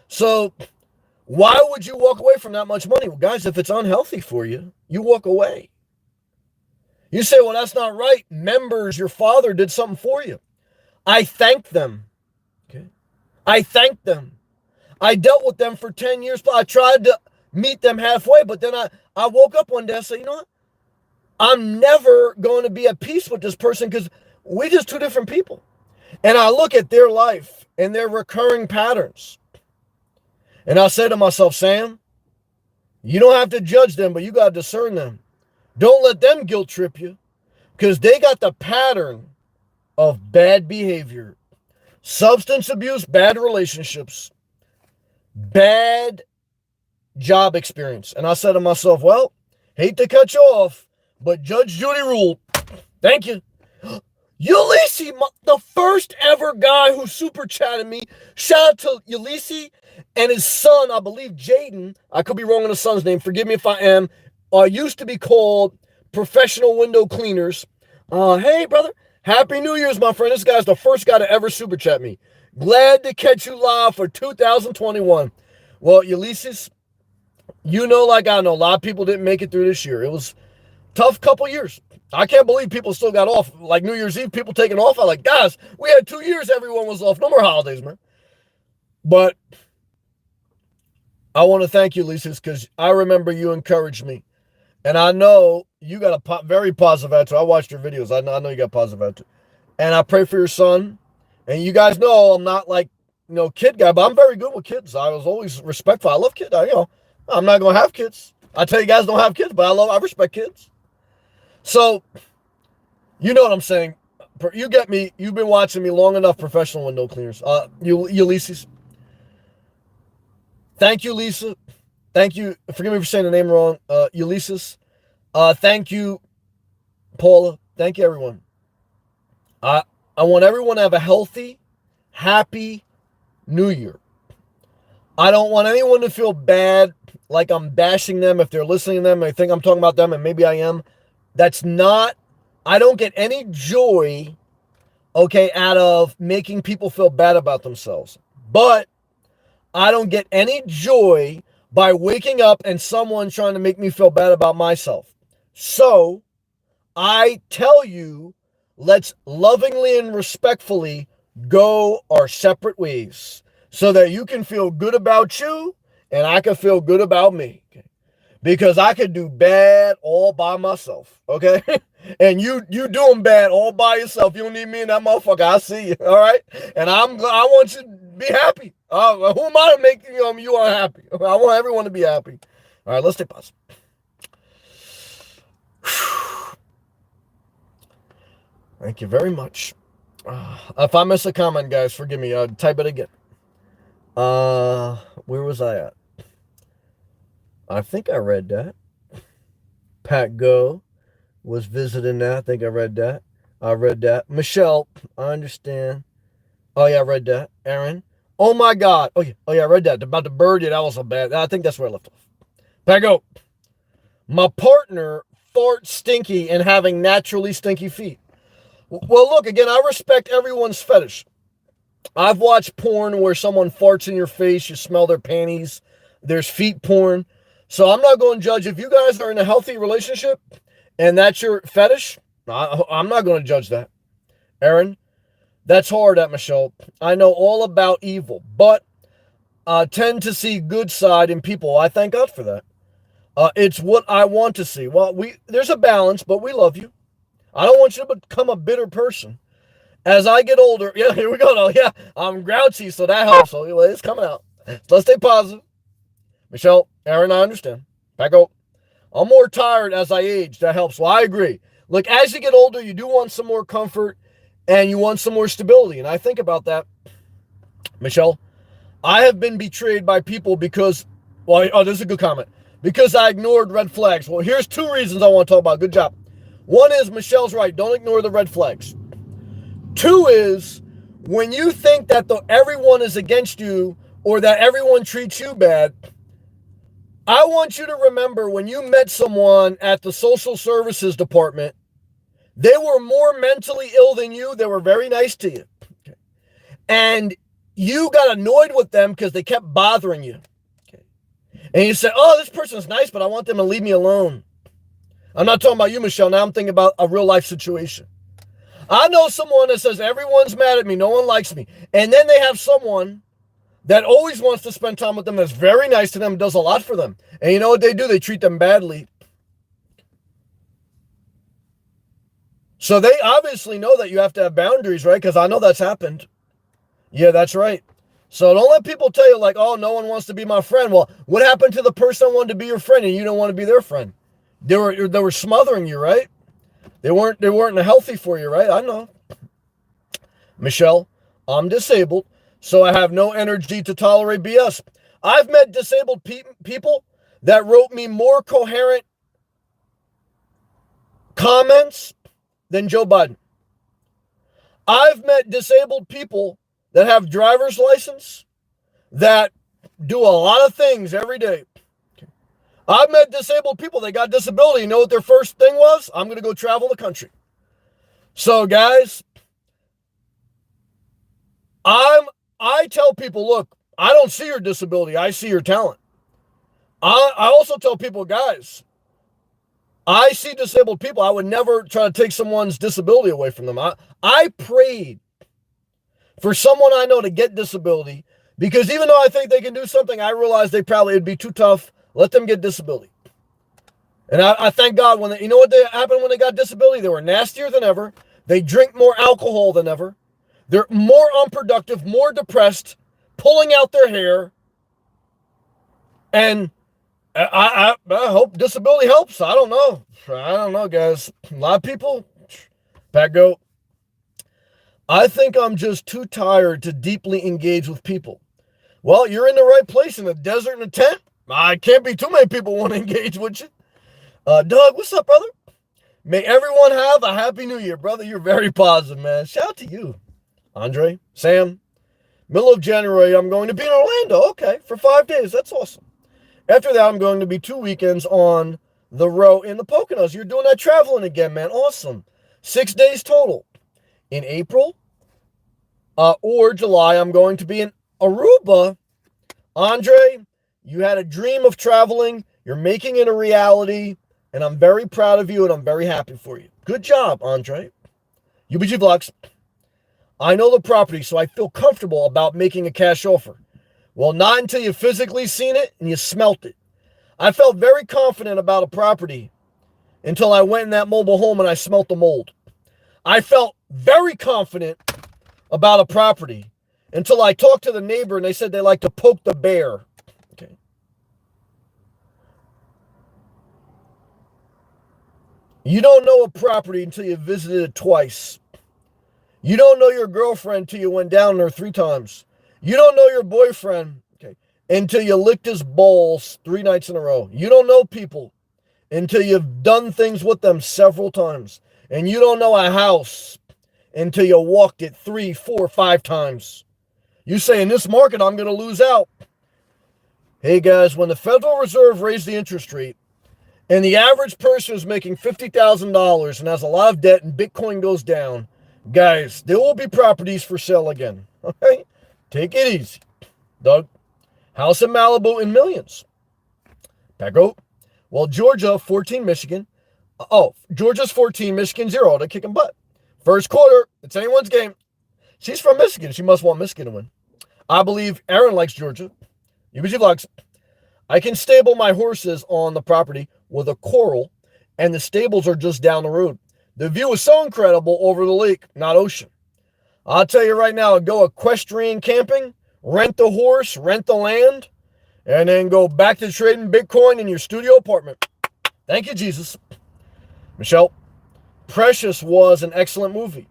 So why would you walk away from that much money? Well, guys, if it's unhealthy for you, you walk away. You say, well, that's not right. Members, your father did something for you. I thanked them. Okay. I thanked them. I dealt with them for 10 years. I tried to meet them halfway, but then I woke up one day and said, you know what? I'm never going to be at peace with this person because we're just two different people. And I look at their life and their recurring patterns. And I say to myself, Sam, you don't have to judge them, but you got to discern them. Don't let them guilt trip you because they got the pattern of bad behavior, substance abuse, bad relationships, bad job experience. And I said to myself, well, hate to cut you off, but Judge Judy ruled. Thank you. Ulysses, the first ever guy who super chatted me. Shout out to Ulysses and his son, I believe Jaden. I could be wrong on the son's name. Forgive me if I am. Used to be called Professional Window Cleaners. Hey, brother. Happy New Year's, my friend. This guy's the first guy to ever super chat me. Glad to catch you live for 2021. Well, Ulysses, you know, like I know, a lot of people didn't make it through this year. It was tough couple years. I can't believe people still got off. Like New Year's Eve, people taking off. I'm like, guys, we had 2 years everyone was off. No more holidays, man. But I want to thank you, Ulysses, because I remember you encouraged me. And I know you got a very positive attitude. I watched your videos. I know you got positive attitude. And I pray for your son. And you guys know I'm not like, kid guy, but I'm very good with kids. I was always respectful. I love kids. I'm not going to have kids. I tell you guys don't have kids, but I respect kids. So, you know what I'm saying. You get me. You've been watching me long enough, Professional Window Cleaners. Ulysses. Thank you, Lisa. Thank you. Forgive me for saying the name wrong. Ulysses. Thank you, Paula. Thank you, everyone. I want everyone to have a healthy, happy New Year. I don't want anyone to feel bad, like I'm bashing them if they're listening to them. They think I'm talking about them, and maybe I am. That's not, I don't get any joy, okay, out of making people feel bad about themselves. But I don't get any joy by waking up and someone trying to make me feel bad about myself. So I tell you, let's lovingly and respectfully go our separate ways so that you can feel good about you and I can feel good about me. Because I could do bad all by myself, okay? And you doing bad all by yourself. You don't need me in that motherfucker. I see you, all right? And I want you to be happy. Who am I to make you unhappy? I want everyone to be happy. All right, let's take pause. Thank you very much. If I miss a comment, guys, forgive me. Type it again. Where was I at? I think I read that. Pat Go was visiting that. I think I read that. I read that. Michelle, I understand. Oh, yeah, I read that. Aaron. Oh, my God. Oh, yeah, I read that. About the bird. Yeah, that was so bad. I think that's where I left off. Pat Go. My partner farts stinky and having naturally stinky feet. Well, look, again, I respect everyone's fetish. I've watched porn where someone farts in your face, you smell their panties. There's feet porn. So I'm not going to judge. If you guys are in a healthy relationship and that's your fetish, I'm not going to judge that. Aaron, that's hard at Michelle. I know all about evil, but tend to see good side in people. I thank God for that. It's what I want to see. Well, there's a balance, but we love you. I don't want you to become a bitter person. As I get older, yeah, here we go. No, yeah, I'm grouchy, so that helps. So it's coming out. So let's stay positive. Michelle, Aaron, I understand. Back up. I'm more tired as I age. That helps. Well, I agree. Look, as you get older, you do want some more comfort and you want some more stability. And I think about that. Michelle, I have been betrayed by people because, this is a good comment. Because I ignored red flags. Well, here's two reasons I want to talk about. Good job. One is Michelle's right. Don't ignore the red flags. Two is when you think that everyone is against you or that everyone treats you bad, I want you to remember when you met someone at the social services department, they were more mentally ill than you. They were very nice to you. And you got annoyed with them because they kept bothering you. And you said, oh, this person's nice, but I want them to leave me alone. I'm not talking about you, Michelle. Now I'm thinking about a real life situation. I know someone that says everyone's mad at me, no one likes me. And then they have someone that always wants to spend time with them, that's very nice to them, does a lot for them. And you know what they do? They treat them badly. So they obviously know that you have to have boundaries, right? Because I know that's happened. Yeah, that's right. So don't let people tell you like, oh, no one wants to be my friend. Well, what happened to the person that wanted to be your friend and you don't want to be their friend? They were smothering you, right? They weren't healthy for you, right? I know. Michelle, I'm disabled, so I have no energy to tolerate BS. I've met disabled people that wrote me more coherent comments than Joe Biden. I've met disabled people that have driver's license that do a lot of things every day. I've met disabled people that got disability. You know what their first thing was? I'm going to go travel the country. So, guys, I tell people, look, I don't see your disability. I see your talent. I also tell people, guys, I see disabled people. I would never try to take someone's disability away from them. I prayed for someone I know to get disability because even though I think they can do something, I realized it'd be too tough. Let them get disability. And I thank God you know what happened when they got disability? They were nastier than ever. They drink more alcohol than ever. They're more unproductive, more depressed, pulling out their hair. And I hope disability helps. I don't know, guys. A lot of people, Pat Go. I think I'm just too tired to deeply engage with people. Well, you're in the right place in a desert in a tent. I can't be too many people want to engage with you. Doug, what's up, brother? May everyone have a happy new year, brother. You're very positive, man. Shout out to you. Andre, Sam, Middle of January, I'm going to be in Orlando. Okay, for 5 days. That's awesome. After that, I'm going to be 2 weekends on the row in the Poconos. You're doing that traveling again, man. Awesome. 6 days total. In April or July, I'm going to be in Aruba. Andre, you had a dream of traveling. You're making it a reality. And I'm very proud of you and I'm very happy for you. Good job, Andre. UBG Vlogs. I know the property, so I feel comfortable about making a cash offer. Well, not until you've physically seen it and you smelt it. I felt very confident about a property until I went in that mobile home and I smelt the mold. I felt very confident about a property until I talked to the neighbor and they said they like to poke the bear. Okay. You don't know a property until you visited it twice. You don't know your girlfriend until you went down there 3 times. You don't know your boyfriend, okay, until you licked his balls 3 nights in a row. You don't know people until you've done things with them several times. And you don't know a house until you walked it 3, 4, 5 times. You say, in this market, I'm going to lose out. Hey, guys, when the Federal Reserve raised the interest rate and the average person is making $50,000 and has a lot of debt and Bitcoin goes down, guys, there will be properties for sale again. Okay? Take it easy. Doug, house in Malibu in millions. Pecco. Well, Georgia, 14, Michigan. Georgia's 14, Michigan 0. They're kicking butt. First quarter, it's anyone's game. She's from Michigan. She must want Michigan to win. I believe Aaron likes Georgia. UBG Vlogs. I can stable my horses on the property with a coral, and the stables are just down the road. The view is so incredible over the lake, not ocean. I'll tell you right now, go equestrian camping, rent the horse, rent the land, and then go back to trading Bitcoin in your studio apartment. Thank you, Jesus. Michelle, Precious was an excellent movie.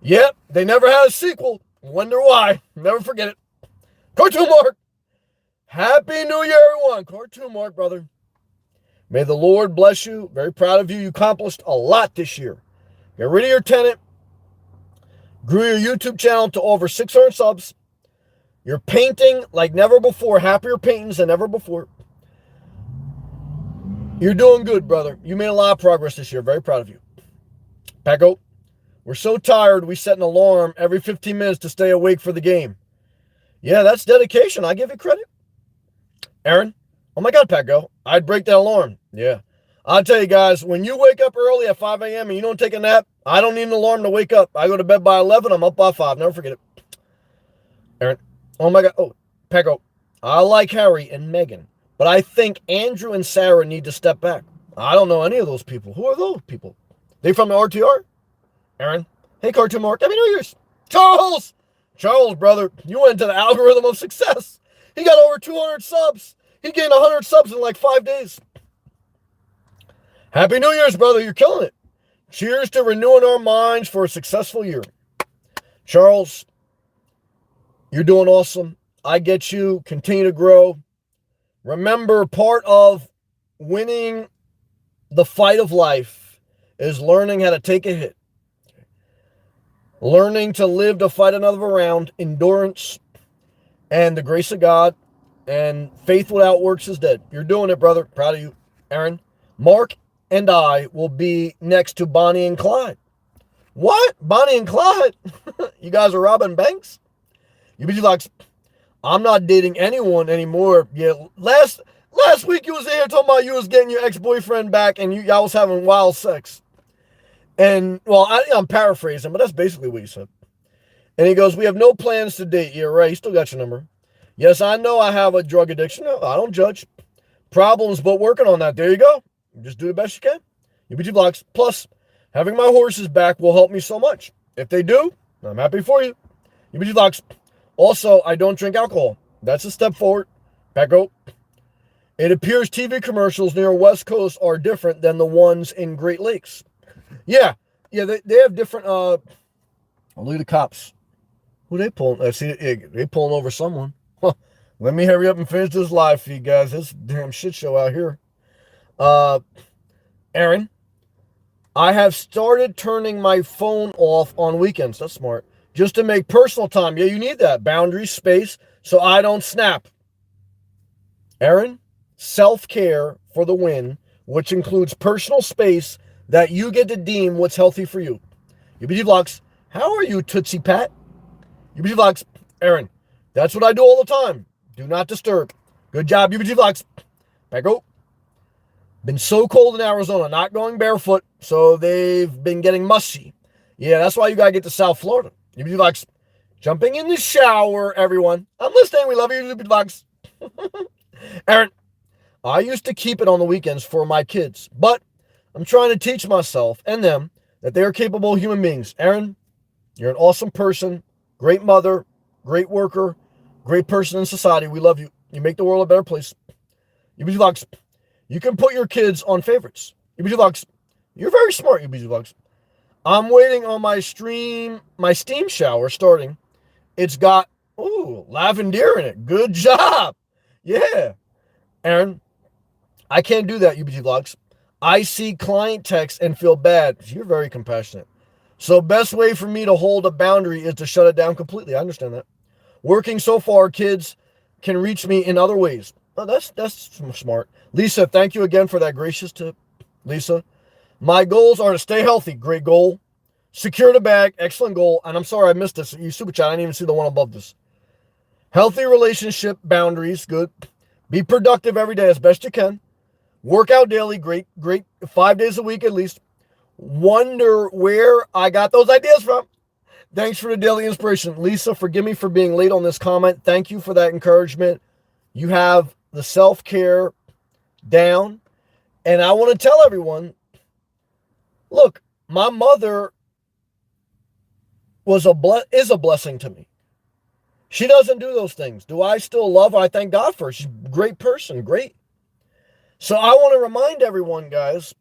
Yep, they never had a sequel. Wonder why. Never forget it. Cartoon Mark. Happy New Year, everyone. Cartoon Mark, brother. May the Lord bless you. Very proud of you. You accomplished a lot this year. Get rid of your tenant. Grew your YouTube channel to over 600 subs. You're painting like never before. Happier paintings than ever before. You're doing good, brother. You made a lot of progress this year. Very proud of you. Pecco. We're so tired, we set an alarm every 15 minutes to stay awake for the game. Yeah, that's dedication. I give you credit. Aaron. Oh my God, Pecco. I'd break that alarm. Yeah. I'll tell you guys, when you wake up early at 5 a.m. and you don't take a nap, I don't need an alarm to wake up. I go to bed by 11. I'm up by 5. Never forget it. Aaron. Oh my God. Oh, Pecco. I like Harry and Meghan, but I think Andrew and Sarah need to step back. I don't know any of those people. Who are those people? They from the RTR? Aaron. Hey, Cartoon Mark. Happy New Year's. Charles, brother, you went into the algorithm of success. He got over 200 subs. He gained 100 subs in like 5 days. Happy New Year's, brother. You're killing it. Cheers to renewing our minds for a successful year. Charles, you're doing awesome. I get you. Continue to grow. Remember, part of winning the fight of life is learning how to take a hit. Learning to live to fight another round, endurance, and the grace of God, and faith without works is dead. You're doing it, brother. Proud of you. Aaron, Mark and I will be next to Bonnie and Clyde. What? Bonnie and Clyde? You guys are robbing banks? UBG Vlogs. I'm not dating anyone anymore. Yeah, last week you was here talking about you was getting your ex-boyfriend back and y'all was having wild sex. And, well, I'm paraphrasing, but that's basically what he said. And he goes, we have no plans to date. Yeah, right. He still got your number. Yes, I know I have a drug addiction. No, I don't judge. Problems, but working on that. There you go. Just do the best you can. UBG Vlogs. Plus, having my horses back will help me so much. If they do, I'm happy for you. UBG Vlogs. Also, I don't drink alcohol. That's a step forward. Pecco. It appears TV commercials near West Coast are different than the ones in Great Lakes. Yeah, they have different, look at the cops. Who they pulling? I see they pulling over someone. Huh. Let me hurry up and finish this live feed, guys. This damn shit show out here. Aaron, I have started turning my phone off on weekends. That's smart. just to make personal time. Yeah, you need that. Boundaries, space, so I don't snap. Aaron, self-care for the win, which includes personal space that you get to deem what's healthy for you. UBG Vlogs, how are you, Tootsie Pat? UBG Vlogs, Aaron, that's what I do all the time. Do not disturb. Good job, UBG Vlogs. Back go. Been so cold in Arizona, not going barefoot, so they've been getting musty. Yeah, that's why you gotta get to South Florida. UBG Vlogs, jumping in the shower, everyone. I'm listening. We love you, UBG Vlogs. Aaron, I used to keep it on the weekends for my kids, but I'm trying to teach myself and them that they are capable human beings. Aaron, you're an awesome person, great mother, great worker, great person in society. We love you. You make the world a better place. UBG Vlogs, you can put your kids on favorites. UBG Vlogs, you're very smart, UBG Vlogs. I'm waiting on my steam shower starting. It's got, lavender in it. Good job. Yeah. Aaron, I can't do that, UBG Vlogs. I see client texts and feel bad. You're very compassionate. So best way for me to hold a boundary is to shut it down completely. I understand that. Working so far, kids can reach me in other ways. Oh, that's smart. Lisa, thank you again for that gracious tip. Lisa, my goals are to stay healthy. Great goal. Secure the bag. Excellent goal. And I'm sorry I missed this. You super chat. I didn't even see the one above this. Healthy relationship boundaries. Good. Be productive every day as best you can. Work out daily. Great. 5 days a week at least. Wonder where I got those ideas from. Thanks for the daily inspiration. Lisa, forgive me for being late on this comment. Thank you for that encouragement. You have the self-care down. And I want to tell everyone, look, my mother is a blessing to me. She doesn't do those things. Do I still love her? I thank God for her. She's a great person. Great. So I want to remind everyone, guys,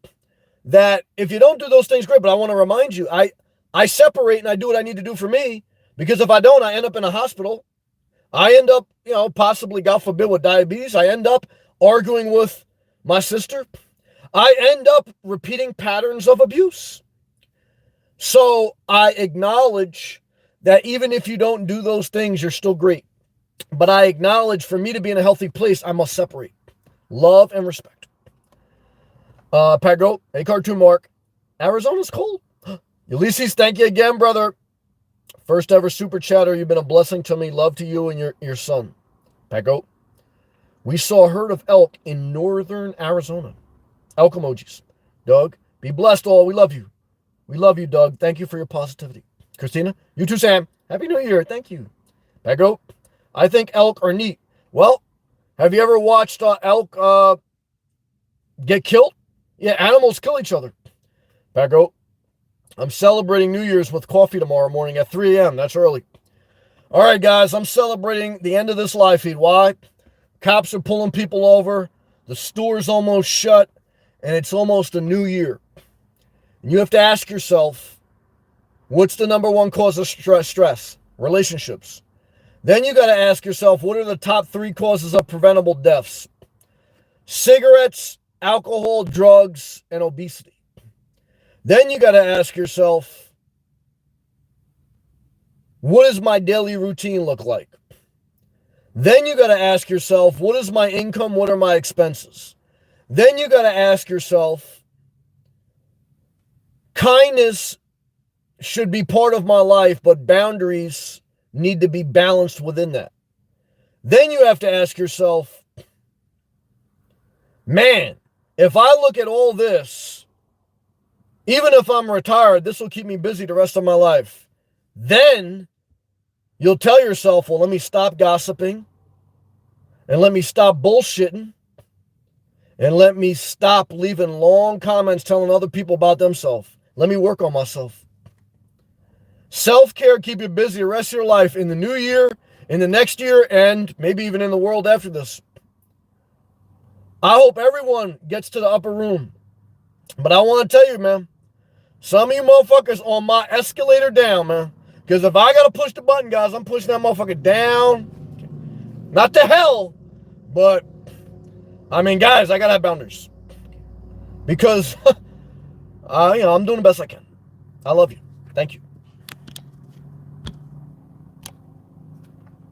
that if you don't do those things, great. But I want to remind you, I separate and I do what I need to do for me. Because if I don't, I end up in a hospital. I end up, possibly, God forbid, with diabetes. I end up arguing with my sister. I end up repeating patterns of abuse. So I acknowledge that even if you don't do those things, you're still great. But I acknowledge for me to be in a healthy place, I must separate. Love and respect. Pat Goat, hey, Cartoon Mark. Arizona's cold. Ulysses, thank you again, brother. First ever super chatter. You've been a blessing to me. Love to you and your son. Pat Goat. We saw a herd of elk in northern Arizona. Elk emojis. Doug, be blessed all. We love you. We love you, Doug. Thank you for your positivity. Christina, you too, Sam. Happy New Year. Thank you. Pat Goat. I think elk are neat. Well, have you ever watched elk get killed? Yeah, animals kill each other. Pat Goat. I'm celebrating New Year's with coffee tomorrow morning at 3 a.m. That's early. All right, guys, I'm celebrating the end of this live feed. Why? Cops are pulling people over. The store's almost shut, and it's almost a new year. And you have to ask yourself, what's the number one cause of stress? Relationships. Then you got to ask yourself, what are the top 3 causes of preventable deaths? Cigarettes, alcohol, drugs, and obesity. Then you got to ask yourself, what does my daily routine look like? Then you got to ask yourself, what is my income? What are my expenses? Then you got to ask yourself, kindness should be part of my life, but boundaries need to be balanced within that. Then you have to ask yourself, man, if I look at all this, even if I'm retired, this will keep me busy the rest of my life. Then you'll tell yourself, well, let me stop gossiping, and let me stop bullshitting, and let me stop leaving long comments telling other people about themselves. Let me work on myself. Self-care, keep you busy the rest of your life in the new year, in the next year, and maybe even in the world after this. I hope everyone gets to the upper room. But I want to tell you, man, some of you motherfuckers on my escalator down, man. Because if I got to push the button, guys, I'm pushing that motherfucker down. Not to hell, but, I mean, guys, I got to have boundaries. Because, I'm doing the best I can. I love you. Thank you.